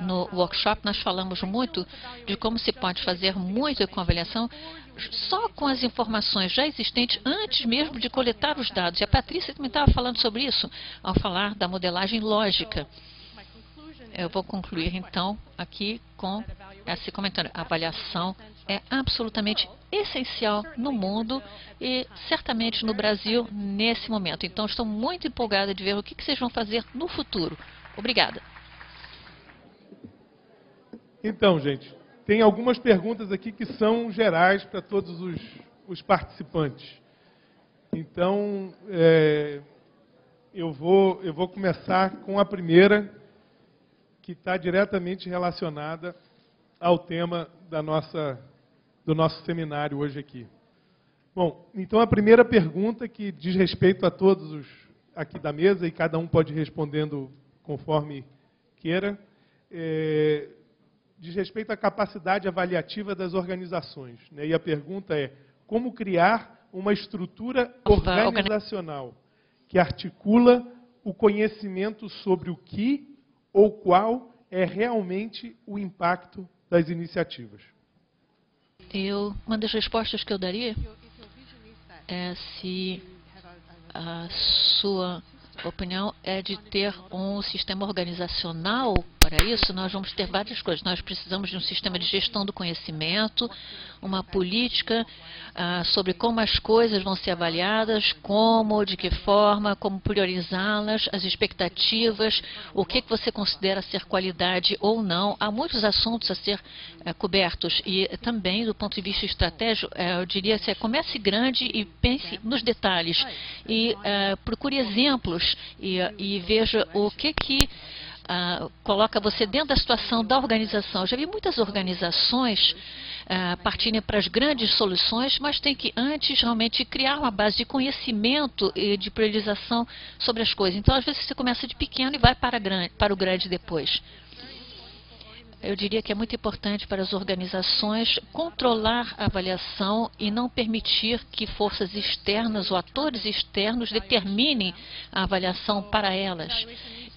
No workshop, nós falamos muito de como se pode fazer muito com a avaliação só com as informações já existentes antes mesmo de coletar os dados. E a Patrícia também estava falando sobre isso ao falar da modelagem lógica. Eu vou concluir, então, aqui com esse comentário. A avaliação é absolutamente essencial no mundo e certamente no Brasil nesse momento. Então, estou muito empolgada de ver o que vocês vão fazer no futuro. Obrigada. Então, gente, tem algumas perguntas aqui que são gerais para todos os participantes. Então, eu vou começar com a primeira, que está diretamente relacionada ao tema do nosso seminário hoje aqui. Bom, então a primeira pergunta, que diz respeito a todos os aqui da mesa, e cada um pode ir respondendo conforme queira, diz respeito à capacidade avaliativa das organizações, né? E a pergunta é: como criar uma estrutura organizacional que articula o conhecimento sobre o que ou qual é realmente o impacto das iniciativas? Uma das respostas que eu daria é se a sua opinião é de ter um sistema organizacional. Para isso, nós vamos ter várias coisas. Nós precisamos de um sistema de gestão do conhecimento, uma política sobre como as coisas vão ser avaliadas, como, de que forma, como priorizá-las, as expectativas, o que você considera ser qualidade ou não. Há muitos assuntos a ser cobertos. E também, do ponto de vista estratégico, eu diria que comece grande e pense nos detalhes. E procure exemplos e veja o que coloca você dentro da situação da organização. Eu já vi muitas organizações partirem para as grandes soluções, mas tem que antes realmente criar uma base de conhecimento e de priorização sobre as coisas. Então, às vezes, você começa de pequeno e vai para o grande depois. Eu diria que é muito importante para as organizações controlar a avaliação e não permitir que forças externas ou atores externos determinem a avaliação para elas.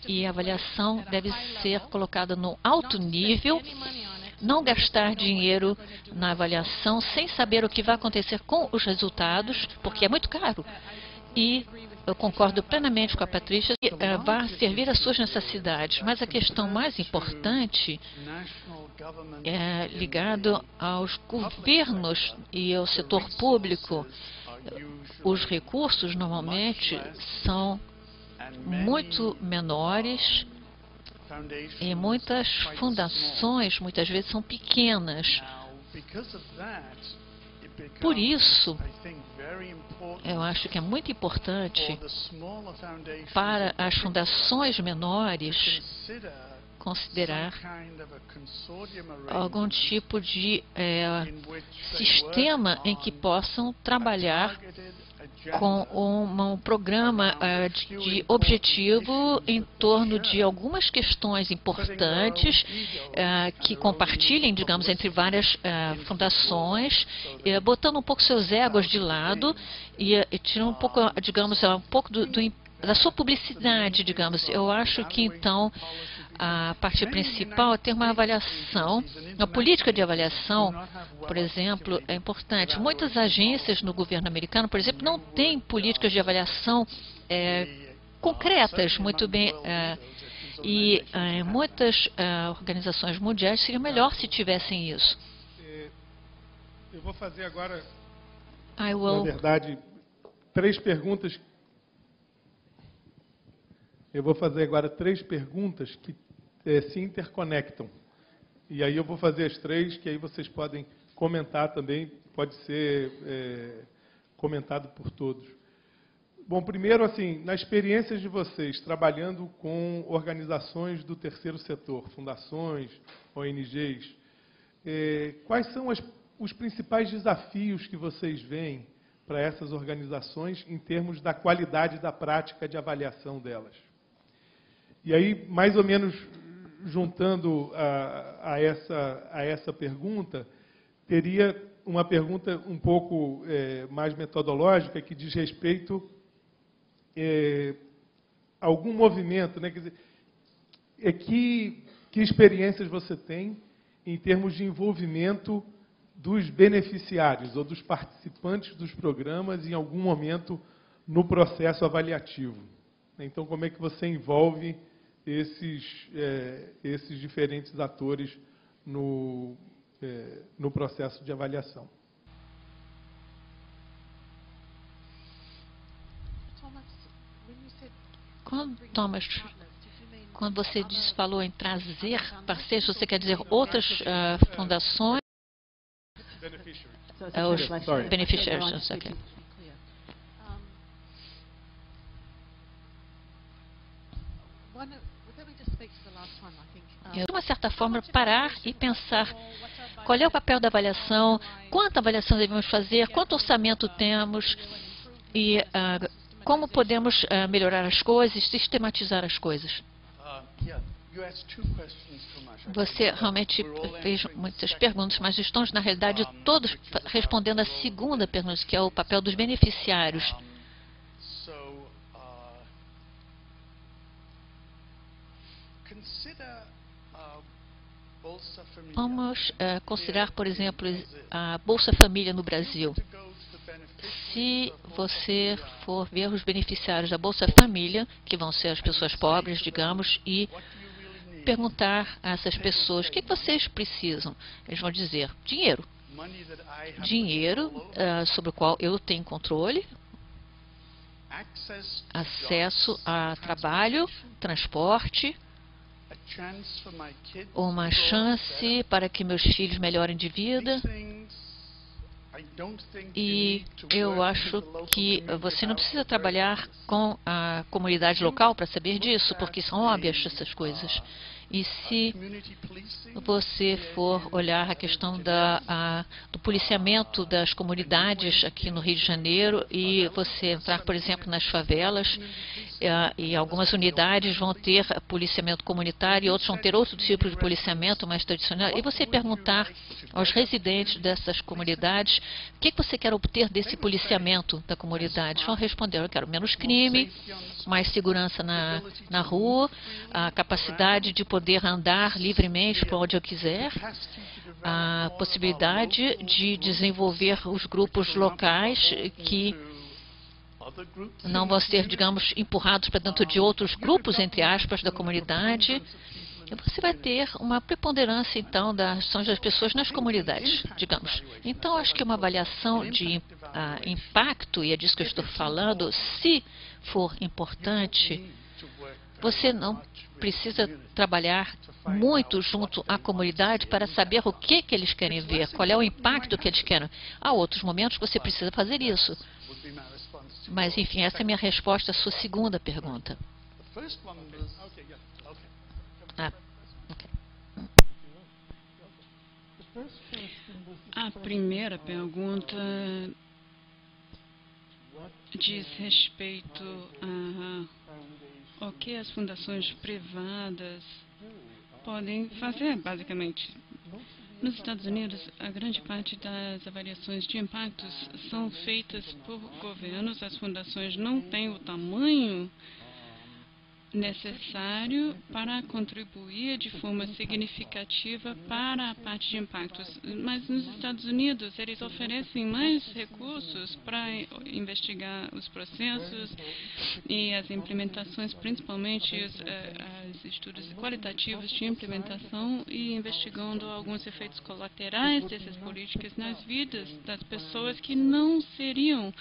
E a avaliação deve ser colocada no alto nível, não gastar dinheiro na avaliação sem saber o que vai acontecer com os resultados, porque é muito caro. E eu concordo plenamente com a Patrícia que vai servir às suas necessidades. Mas a questão mais importante é ligado aos governos e ao setor público. Os recursos, normalmente, são muito menores e muitas fundações, muitas vezes, são pequenas. Por isso, eu acho que é muito importante para as fundações menores considerar algum tipo de sistema em que possam trabalhar com um programa de objetivo em torno de algumas questões importantes que compartilhem, digamos, entre várias fundações, botando um pouco seus egos de lado e tirando um pouco, digamos, um pouco do da sua publicidade, digamos. Eu acho que, então, a parte principal é ter uma avaliação, uma política de avaliação, por exemplo, é importante. Muitas agências no governo americano, por exemplo, não têm políticas de avaliação concretas, muito bem, e muitas organizações mundiais seria melhor se tivessem isso. Eu vou fazer agora, Na verdade, 3 perguntas. Eu vou fazer agora 3 perguntas que se interconectam. E aí eu vou fazer as 3, que aí vocês podem comentar também, pode ser comentado por todos. Bom, primeiro, assim, na experiência de vocês, trabalhando com organizações do terceiro setor, fundações, ONGs, quais são os principais desafios que vocês veem para essas organizações em termos da qualidade da prática de avaliação delas? E aí, mais ou menos juntando a essa pergunta, teria uma pergunta um pouco mais metodológica que diz respeito a algum movimento, né? Quer dizer, que experiências você tem em termos de envolvimento dos beneficiários ou dos participantes dos programas em algum momento no processo avaliativo? Então, como é que você envolve esses diferentes atores no processo de avaliação? Quando você falou em trazer parceiros, você quer dizer outras fundações? Os beneficiários. Okay. De uma certa forma, parar e pensar qual é o papel da avaliação, quanta avaliação devemos fazer, quanto orçamento temos e como podemos melhorar as coisas, sistematizar as coisas. Você realmente fez muitas perguntas, mas estamos, na realidade, todos respondendo a segunda pergunta, que é o papel dos beneficiários. Vamos considerar, por exemplo, a Bolsa Família no Brasil. Se você for ver os beneficiários da Bolsa Família, que vão ser as pessoas pobres, digamos, e perguntar a essas pessoas, o que vocês precisam? Eles vão dizer, dinheiro. Dinheiro sobre o qual eu tenho controle, acesso a trabalho, transporte, uma chance para que meus filhos melhorem de vida. E eu acho que você não precisa trabalhar com a comunidade local para saber disso, porque são óbvias essas coisas. E se você for olhar a questão do policiamento das comunidades aqui no Rio de Janeiro e você entrar, por exemplo, nas favelas, e algumas unidades vão ter policiamento comunitário e outros vão ter outro tipo de policiamento mais tradicional, e você perguntar aos residentes dessas comunidades o que você quer obter desse policiamento da comunidade. Vão responder, eu quero menos crime, mais segurança na rua, a capacidade de poder andar livremente por onde eu quiser, a possibilidade de desenvolver os grupos locais que não vão ser, digamos, empurrados para dentro de outros grupos, entre aspas, da comunidade. E você vai ter uma preponderância, então, das ações das pessoas nas comunidades, digamos. Então, acho que uma avaliação de impacto, e é disso que eu estou falando, se for importante, você não precisa trabalhar muito junto à comunidade para saber o que eles querem ver, qual é o impacto que eles querem. Há outros momentos que você precisa fazer isso. Mas, enfim, essa é a minha resposta à sua segunda pergunta. A primeira pergunta diz respeito ao que as fundações privadas podem fazer, basicamente. Nos Estados Unidos, a grande parte das avaliações de impactos são feitas por governos. As fundações não têm o tamanho necessário para contribuir de forma significativa para a parte de impactos. Mas nos Estados Unidos, eles oferecem mais recursos para investigar os processos e as implementações, principalmente os estudos qualitativos de implementação e investigando alguns efeitos colaterais dessas políticas nas vidas das pessoas que não seriam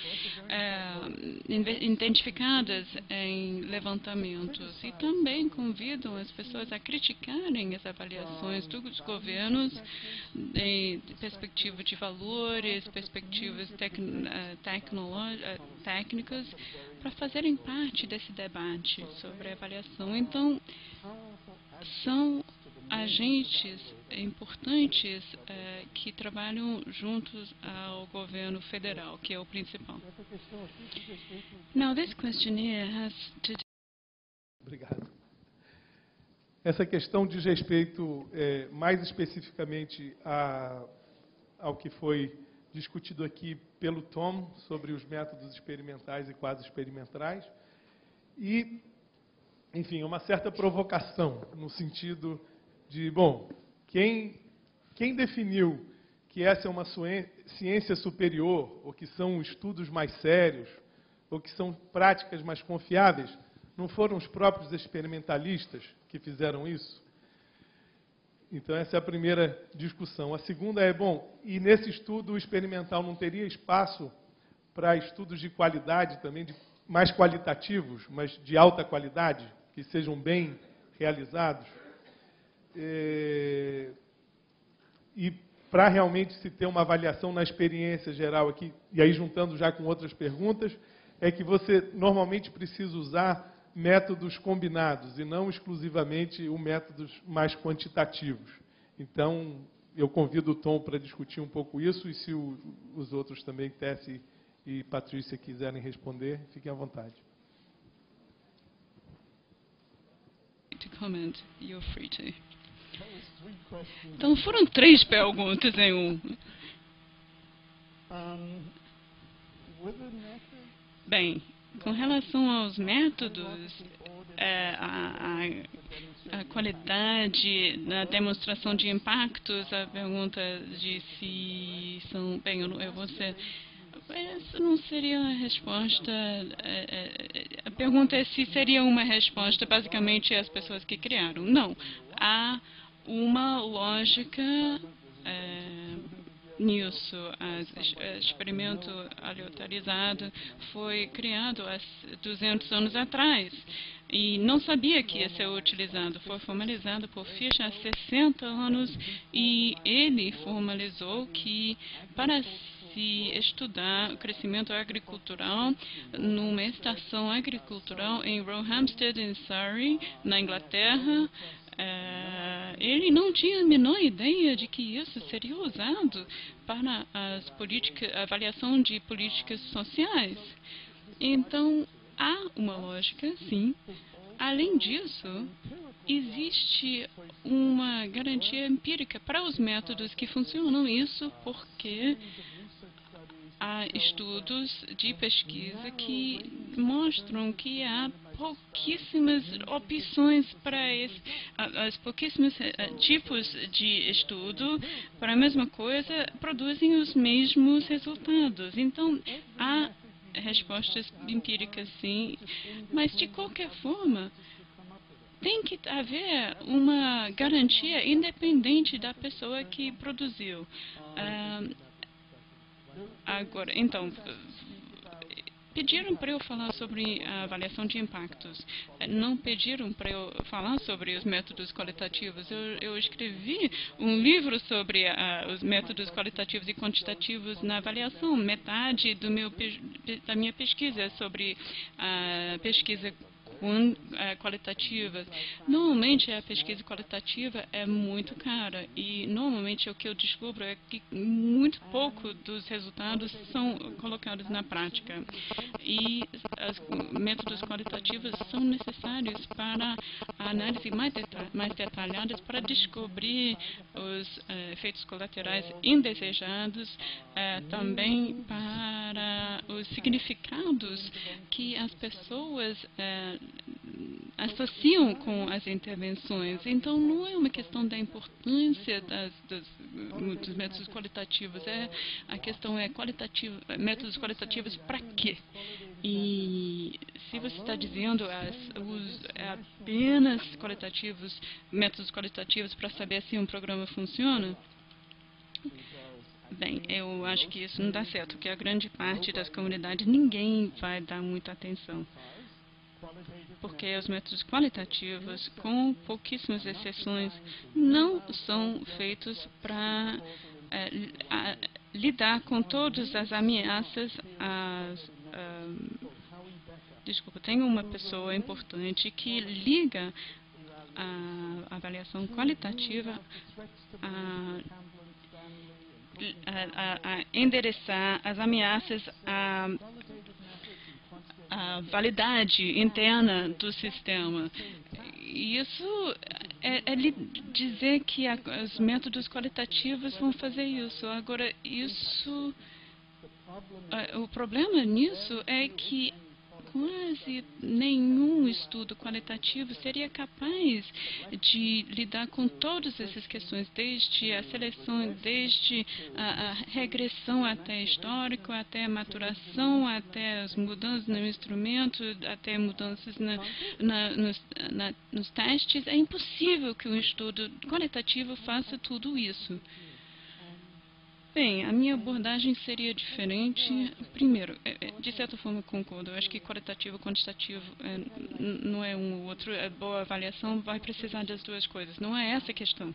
identificadas em levantamentos. E também convidam as pessoas a criticarem as avaliações dos governos em perspectiva de valores, perspectivas técnicas, para fazerem parte desse debate sobre a avaliação. Então, são agentes importantes que trabalham juntos ao governo federal, que é o principal. Now, this questionnaire has to... Obrigado. Essa questão diz respeito mais especificamente ao que foi discutido aqui pelo Tom sobre os métodos experimentais e quase experimentais e, enfim, uma certa provocação no sentido de, bom, quem definiu que essa é uma ciência superior ou que são estudos mais sérios ou que são práticas mais confiáveis? Não foram os próprios experimentalistas que fizeram isso? Então, essa é a primeira discussão. A segunda é, bom, e nesse estudo experimental não teria espaço para estudos de qualidade também, mais qualitativos, mas de alta qualidade, que sejam bem realizados? E para realmente se ter uma avaliação na experiência geral aqui, e aí juntando já com outras perguntas, é que você normalmente precisa usar métodos combinados e não exclusivamente métodos mais quantitativos. Então, eu convido o Tom para discutir um pouco isso e se os outros também, Tessie e Patrícia, quiserem responder, fiquem à vontade. To comment, you're free to. Então, foram 3 perguntas em um. Bem, com relação aos métodos, a qualidade na demonstração de impactos, a pergunta de se são... Bem, eu vou ser... Essa não seria a resposta... A pergunta é se seria uma resposta, basicamente, às pessoas que criaram. Não. Há uma lógica... nisso, o experimento aleatorizado foi criado há 200 anos atrás e não sabia que ia ser utilizado. Foi formalizado por Fisher há 60 anos e ele formalizou que para se estudar o crescimento agricultural numa estação agricultural em Roehampstead, em Surrey, na Inglaterra, ele não tinha a menor ideia de que isso seria usado para a avaliação de políticas sociais. Então, há uma lógica, sim. Além disso, existe uma garantia empírica para os métodos que funcionam. Isso porque há estudos de pesquisa que mostram que há pouquíssimas opções para os pouquíssimos tipos de estudo para a mesma coisa produzem os mesmos resultados. Então, há respostas empíricas, sim, mas de qualquer forma tem que haver uma garantia independente da pessoa que produziu. Agora, então, pediram para eu falar sobre a avaliação de impactos. Não pediram para eu falar sobre os métodos qualitativos. Eu escrevi um livro sobre os métodos qualitativos e quantitativos na avaliação. Metade da minha pesquisa é sobre a pesquisa qualitativas. Normalmente a pesquisa qualitativa é muito cara e normalmente o que eu descubro é que muito pouco dos resultados são colocados na prática. E os métodos qualitativos são necessários para a análise mais detalhada para descobrir os efeitos colaterais indesejados, também para os significados que as pessoas associam com as intervenções. Então, não é uma questão da importância dos métodos qualitativos, a questão é métodos qualitativos para quê? E se você está dizendo apenas métodos qualitativos para saber se um programa funciona, bem, eu acho que isso não dá certo, porque a grande parte das comunidades ninguém vai dar muita atenção. Porque os métodos qualitativos, com pouquíssimas exceções, não são feitos para lidar com todas as ameaças. Desculpa, tem uma pessoa importante que liga a avaliação qualitativa a endereçar as ameaças à validade interna do sistema. E isso dizer que os métodos qualitativos vão fazer isso. Agora, o problema nisso é que quase nenhum estudo qualitativo seria capaz de lidar com todas essas questões, desde a seleção, desde a regressão até histórico, até a maturação, até as mudanças no instrumento, até mudanças nos testes. É impossível que um estudo qualitativo faça tudo isso. Bem, a minha abordagem seria diferente. Primeiro, de certa forma concordo, eu acho que qualitativo e quantitativo não é um ou outro. A boa avaliação vai precisar das duas coisas, não é essa a questão.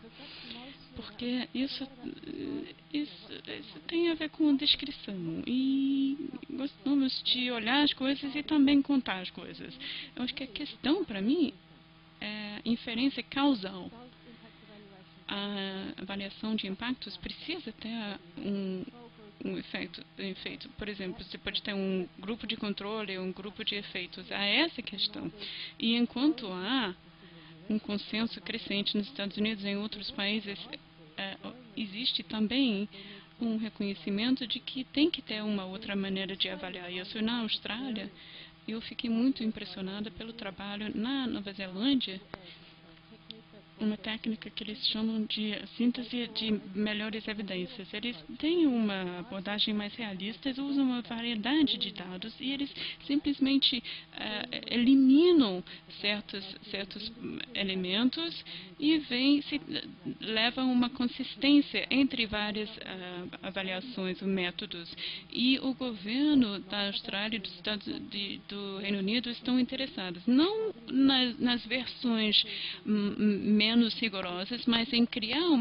Porque isso tem a ver com descrição e gostamos de olhar as coisas e também contar as coisas. Eu acho que a questão, para mim, é inferência causal. A avaliação de impactos precisa ter um efeito. Por exemplo, você pode ter um grupo de controle, um grupo de efeitos. Há essa questão. E enquanto há um consenso crescente nos Estados Unidos e em outros países, existe também um reconhecimento de que tem que ter uma outra maneira de avaliar isso. Na Austrália, eu fiquei muito impressionada pelo trabalho na Nova Zelândia, uma técnica que eles chamam de síntese de melhores evidências. Eles têm uma abordagem mais realista, eles usam uma variedade de dados e eles simplesmente eliminam certos elementos e levam uma consistência entre várias avaliações, métodos. E o governo da Austrália e do Reino Unido estão interessados, não nas versões menos rigorosas, mas em criar um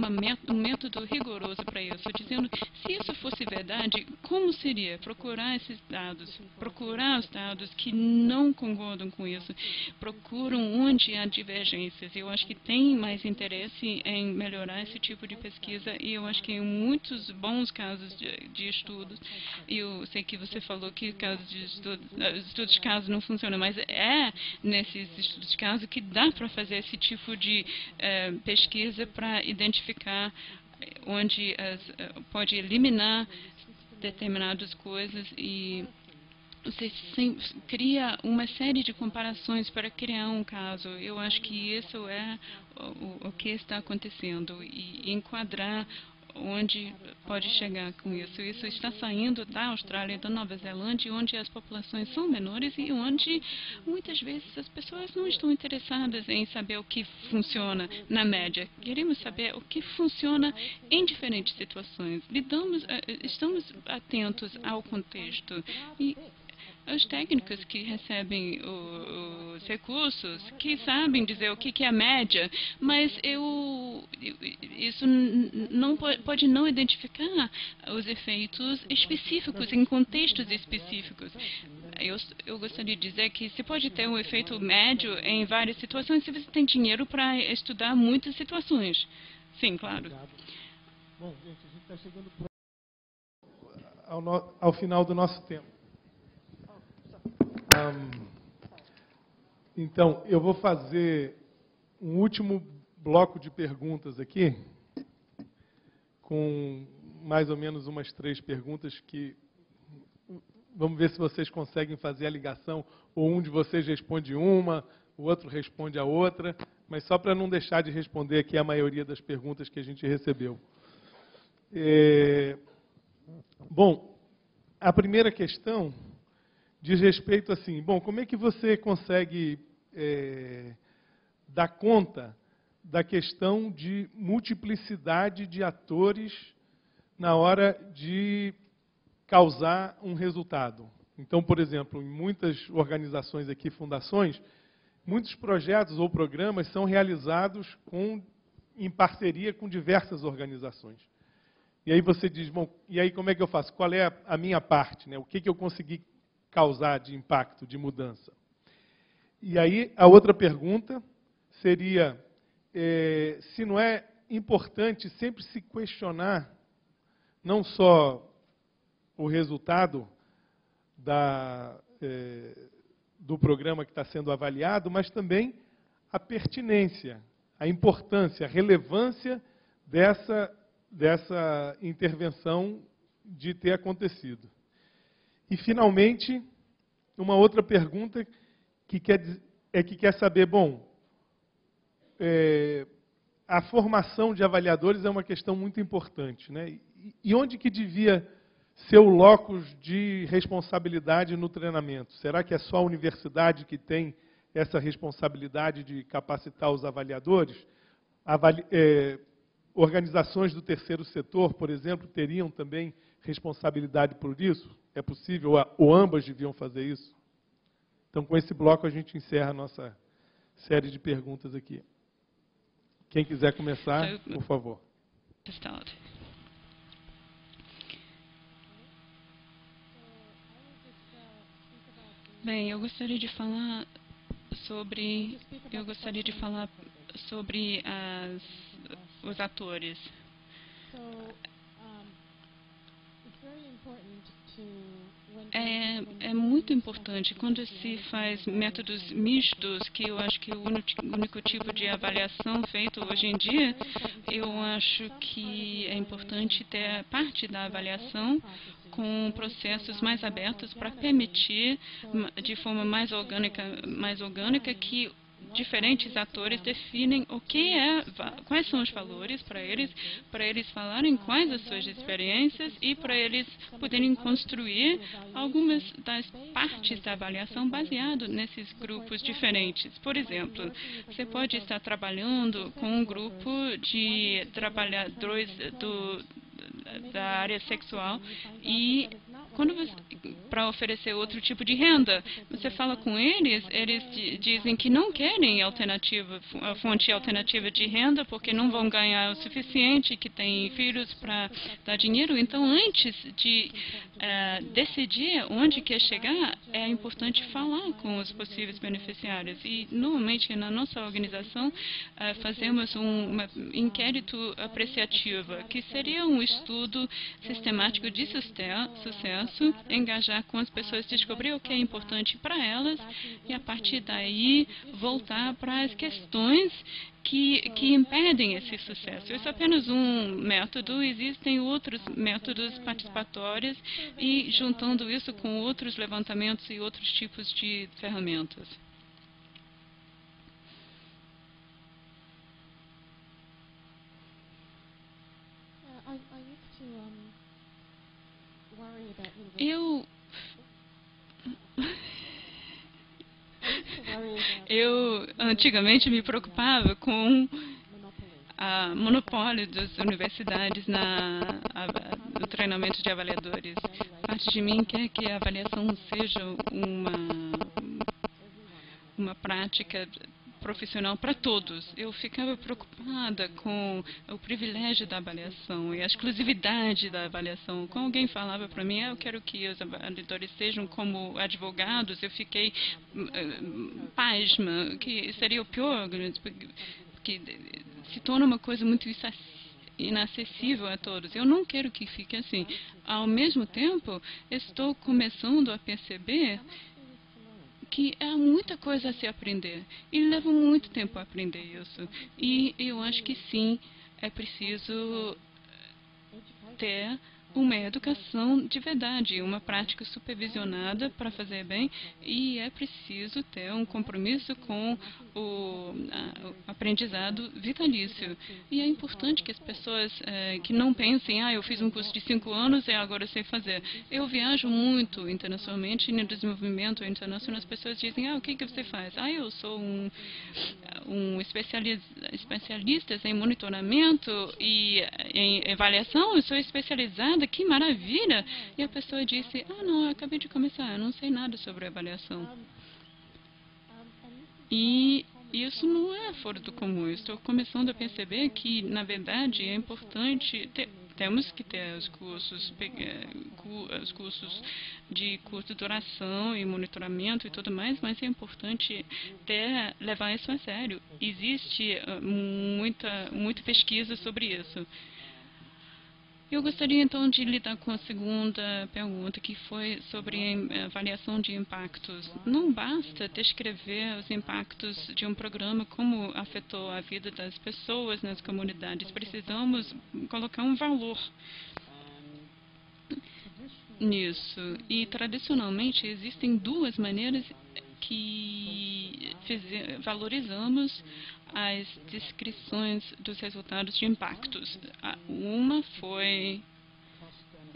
método rigoroso para isso, dizendo, se isso fosse verdade, como seria? Procurar esses dados, procurar os dados que não concordam com isso, procuram onde há divergências. Eu acho que tem mais interesse em melhorar esse tipo de pesquisa e eu acho que em muitos bons casos de estudos, e eu sei que você falou que estudos de caso não funcionam, mas é nesses estudos de caso que dá para fazer esse tipo de pesquisa para identificar onde pode eliminar determinadas coisas e você cria uma série de comparações para criar um caso. Eu acho que isso é o que está acontecendo e enquadrar onde pode chegar com isso. Isso está saindo da Austrália e da Nova Zelândia, onde as populações são menores e onde muitas vezes as pessoas não estão interessadas em saber o que funciona na média. Queremos saber o que funciona em diferentes situações. Estamos atentos ao contexto e os técnicos que recebem os recursos, que sabem dizer o que é a média, mas isso não pode não identificar os efeitos específicos em contextos específicos. Eu gostaria de dizer que se pode ter um efeito médio em várias situações se você tem dinheiro para estudar muitas situações. Sim, claro. Bom, gente, a gente está chegando ao final do nosso tempo. Então, eu vou fazer um último bloco de perguntas aqui, com mais ou menos umas 3 perguntas que... Vamos ver se vocês conseguem fazer a ligação, ou um de vocês responde uma, o outro responde a outra, mas só para não deixar de responder aqui a maioria das perguntas que a gente recebeu. Bom, a primeira questão diz respeito assim, bom, como é que você consegue dar conta da questão de multiplicidade de atores na hora de causar um resultado? Então, por exemplo, em muitas organizações aqui, fundações, muitos projetos ou programas são realizados em parceria com diversas organizações. E aí você diz, bom, e aí como é que eu faço? Qual é a minha parte, né? O que eu consegui causar de impacto, de mudança? E aí a outra pergunta seria, se não é importante sempre se questionar não só o resultado do programa que está sendo avaliado, mas também a pertinência, a importância, a relevância dessa intervenção de ter acontecido. E, finalmente, uma outra pergunta que quer saber, bom, a formação de avaliadores é uma questão muito importante, né? E onde que devia ser o locus de responsabilidade no treinamento? Será que é só a universidade que tem essa responsabilidade de capacitar os avaliadores? Organizações do terceiro setor, por exemplo, teriam também responsabilidade por isso? É possível? Ou ambas deviam fazer isso? Então, com esse bloco, a gente encerra a nossa série de perguntas aqui. Quem quiser começar, por favor. Bem, eu gostaria de falar sobre os atores. É muito importante quando se faz métodos mistos, que eu acho que o único tipo de avaliação feito hoje em dia, eu acho que é importante ter parte da avaliação com processos mais abertos para permitir, de forma mais orgânica que diferentes atores definem quais são os valores para eles falarem quais as suas experiências e para eles poderem construir algumas das partes da avaliação baseado nesses grupos diferentes. Por exemplo, você pode estar trabalhando com um grupo de trabalhadores da área sexual e para oferecer outro tipo de renda, você fala com eles dizem que não querem a fonte alternativa de renda porque não vão ganhar o suficiente, que têm filhos para dar dinheiro. Então, antes de decidir onde quer chegar, é importante falar com os possíveis beneficiários. E, normalmente, na nossa organização, fazemos um inquérito apreciativo, que seria um estudo sistemático de sucesso, engajar com as pessoas, descobrir o que é importante para elas e, a partir daí, voltar para as questões que impedem esse sucesso. Isso é apenas um método, existem outros métodos participatórios e juntando isso com outros levantamentos e outros tipos de ferramentas. Eu antigamente me preocupava com o monopólio das universidades do treinamento de avaliadores. Parte de mim quer que a avaliação seja uma prática profissional para todos. Eu ficava preocupada com o privilégio da avaliação e a exclusividade da avaliação. Quando alguém falava para mim, eu quero que os avaliadores sejam como advogados, eu fiquei pasma, que seria o pior, que se torna uma coisa muito inacessível a todos. Eu não quero que fique assim. Ao mesmo tempo, estou começando a perceber que há muita coisa a se aprender e leva muito tempo a aprender isso. E eu acho que sim, é preciso ter uma educação de verdade, uma prática supervisionada para fazer bem, e é preciso ter um compromisso com o aprendizado vitalício. E é importante que as pessoas que não pensem, eu fiz um curso de 5 anos e agora eu sei fazer. Eu viajo muito internacionalmente, e no desenvolvimento internacional as pessoas dizem, o que você faz? Eu sou um especialista em monitoramento e em avaliação, eu sou especializada, que maravilha! E a pessoa disse, não, eu acabei de começar, eu não sei nada sobre avaliação. E isso não é fora do comum. Eu estou começando a perceber que, na verdade, é importante temos que ter os cursos de curta duração e monitoramento e tudo mais, mas é importante levar isso a sério. Existe muita pesquisa sobre isso. Eu gostaria, então, de lidar com a segunda pergunta, que foi sobre a avaliação de impactos. Não basta descrever os impactos de um programa, como afetou a vida das pessoas nas comunidades. Precisamos colocar um valor nisso. E, tradicionalmente, existem duas maneiras que valorizamos as descrições dos resultados de impactos. Uma foi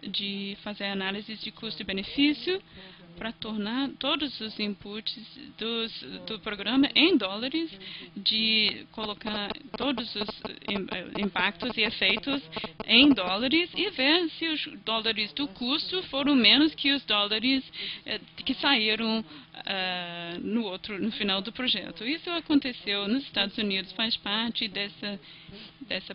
de fazer análises de custo e benefício para tornar todos os inputs do programa em dólares, de colocar todos os impactos e efeitos em dólares e ver se os dólares do custo foram menos que os dólares que saíram no final do projeto. Isso aconteceu nos Estados Unidos, faz parte dessa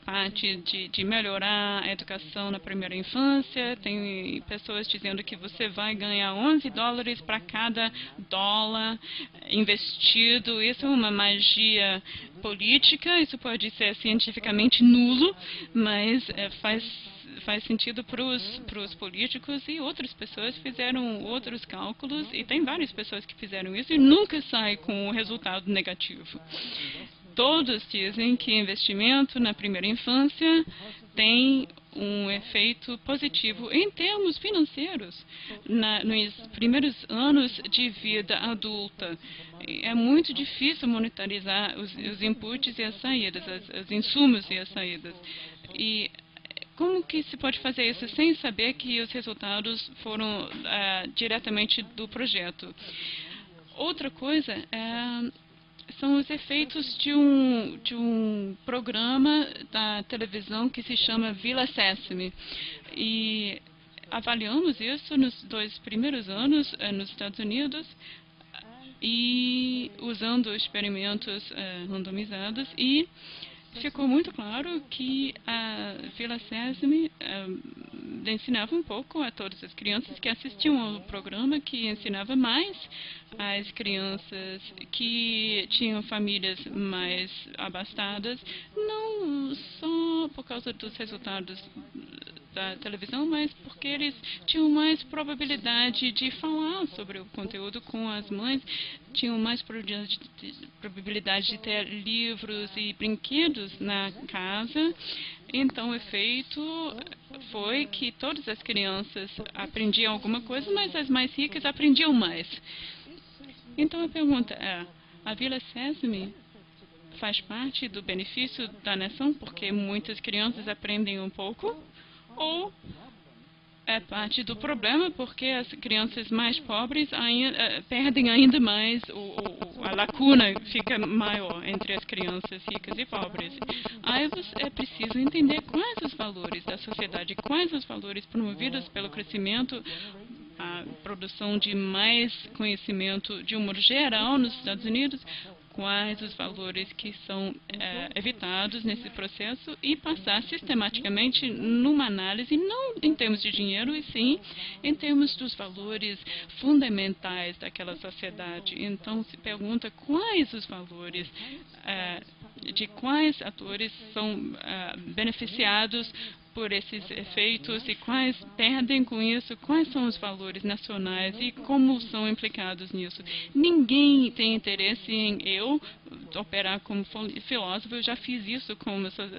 parte de melhorar a educação na primeira infância. Tem pessoas dizendo que você vai ganhar 11 dólares para cada dólar investido. Isso é uma magia política, isso pode ser cientificamente nulo, mas faz sentido para os políticos, e outras pessoas fizeram outros cálculos, e tem várias pessoas que fizeram isso e nunca sai com um resultado negativo. Todos dizem que investimento na primeira infância tem um efeito positivo em termos financeiros nos primeiros anos de vida adulta. É muito difícil monitorizar os inputs e as saídas, os insumos e as saídas. E como que se pode fazer isso sem saber que os resultados foram diretamente do projeto? Outra coisa são os efeitos de um programa da televisão que se chama Villa Sésame. E avaliamos isso nos 2 primeiros anos nos Estados Unidos, e usando experimentos randomizados, e ficou muito claro que a Villa Sésame ensinava um pouco a todas as crianças que assistiam ao programa, que ensinava mais às crianças que tinham famílias mais abastadas, não só por causa dos resultados da televisão, mas porque eles tinham mais probabilidade de falar sobre o conteúdo com as mães, tinham mais probabilidade de ter livros e brinquedos na casa. Então, o efeito foi que todas as crianças aprendiam alguma coisa, mas as mais ricas aprendiam mais. Então, a pergunta é, a Villa Sésame faz parte do benefício da nação, porque muitas crianças aprendem um pouco, ou é parte do problema, porque as crianças mais pobres perdem ainda mais a lacuna fica maior entre as crianças ricas e pobres. Aí é preciso entender quais os valores da sociedade, quais os valores promovidos pelo crescimento, a produção de mais conhecimento de um modo geral nos Estados Unidos, quais os valores que são evitados nesse processo e passar sistematicamente numa análise, não em termos de dinheiro, e sim em termos dos valores fundamentais daquela sociedade. Então, se pergunta quais os valores, de quais atores são beneficiados por esses efeitos e quais perdem com isso, quais são os valores nacionais e como são implicados nisso. Ninguém tem interesse em eu operar como filósofo, eu já fiz isso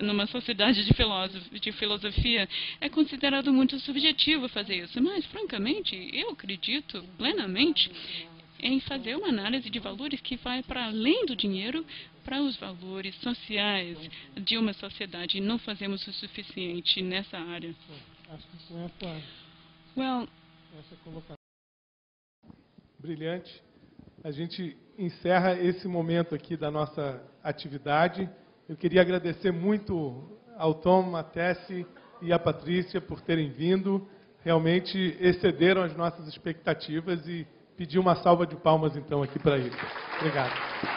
numa sociedade de filosofia. É considerado muito subjetivo fazer isso, mas, francamente, eu acredito plenamente em fazer uma análise de valores que vai para além do dinheiro, para os valores sociais de uma sociedade. Não fazemos o suficiente nessa área. Acho que com essa colocação brilhante, a gente encerra esse momento aqui da nossa atividade. Eu queria agradecer muito ao Tom, a Tessie e a Patrícia por terem vindo. Realmente excederam as nossas expectativas e pedir uma salva de palmas, então, aqui para eles. Obrigado.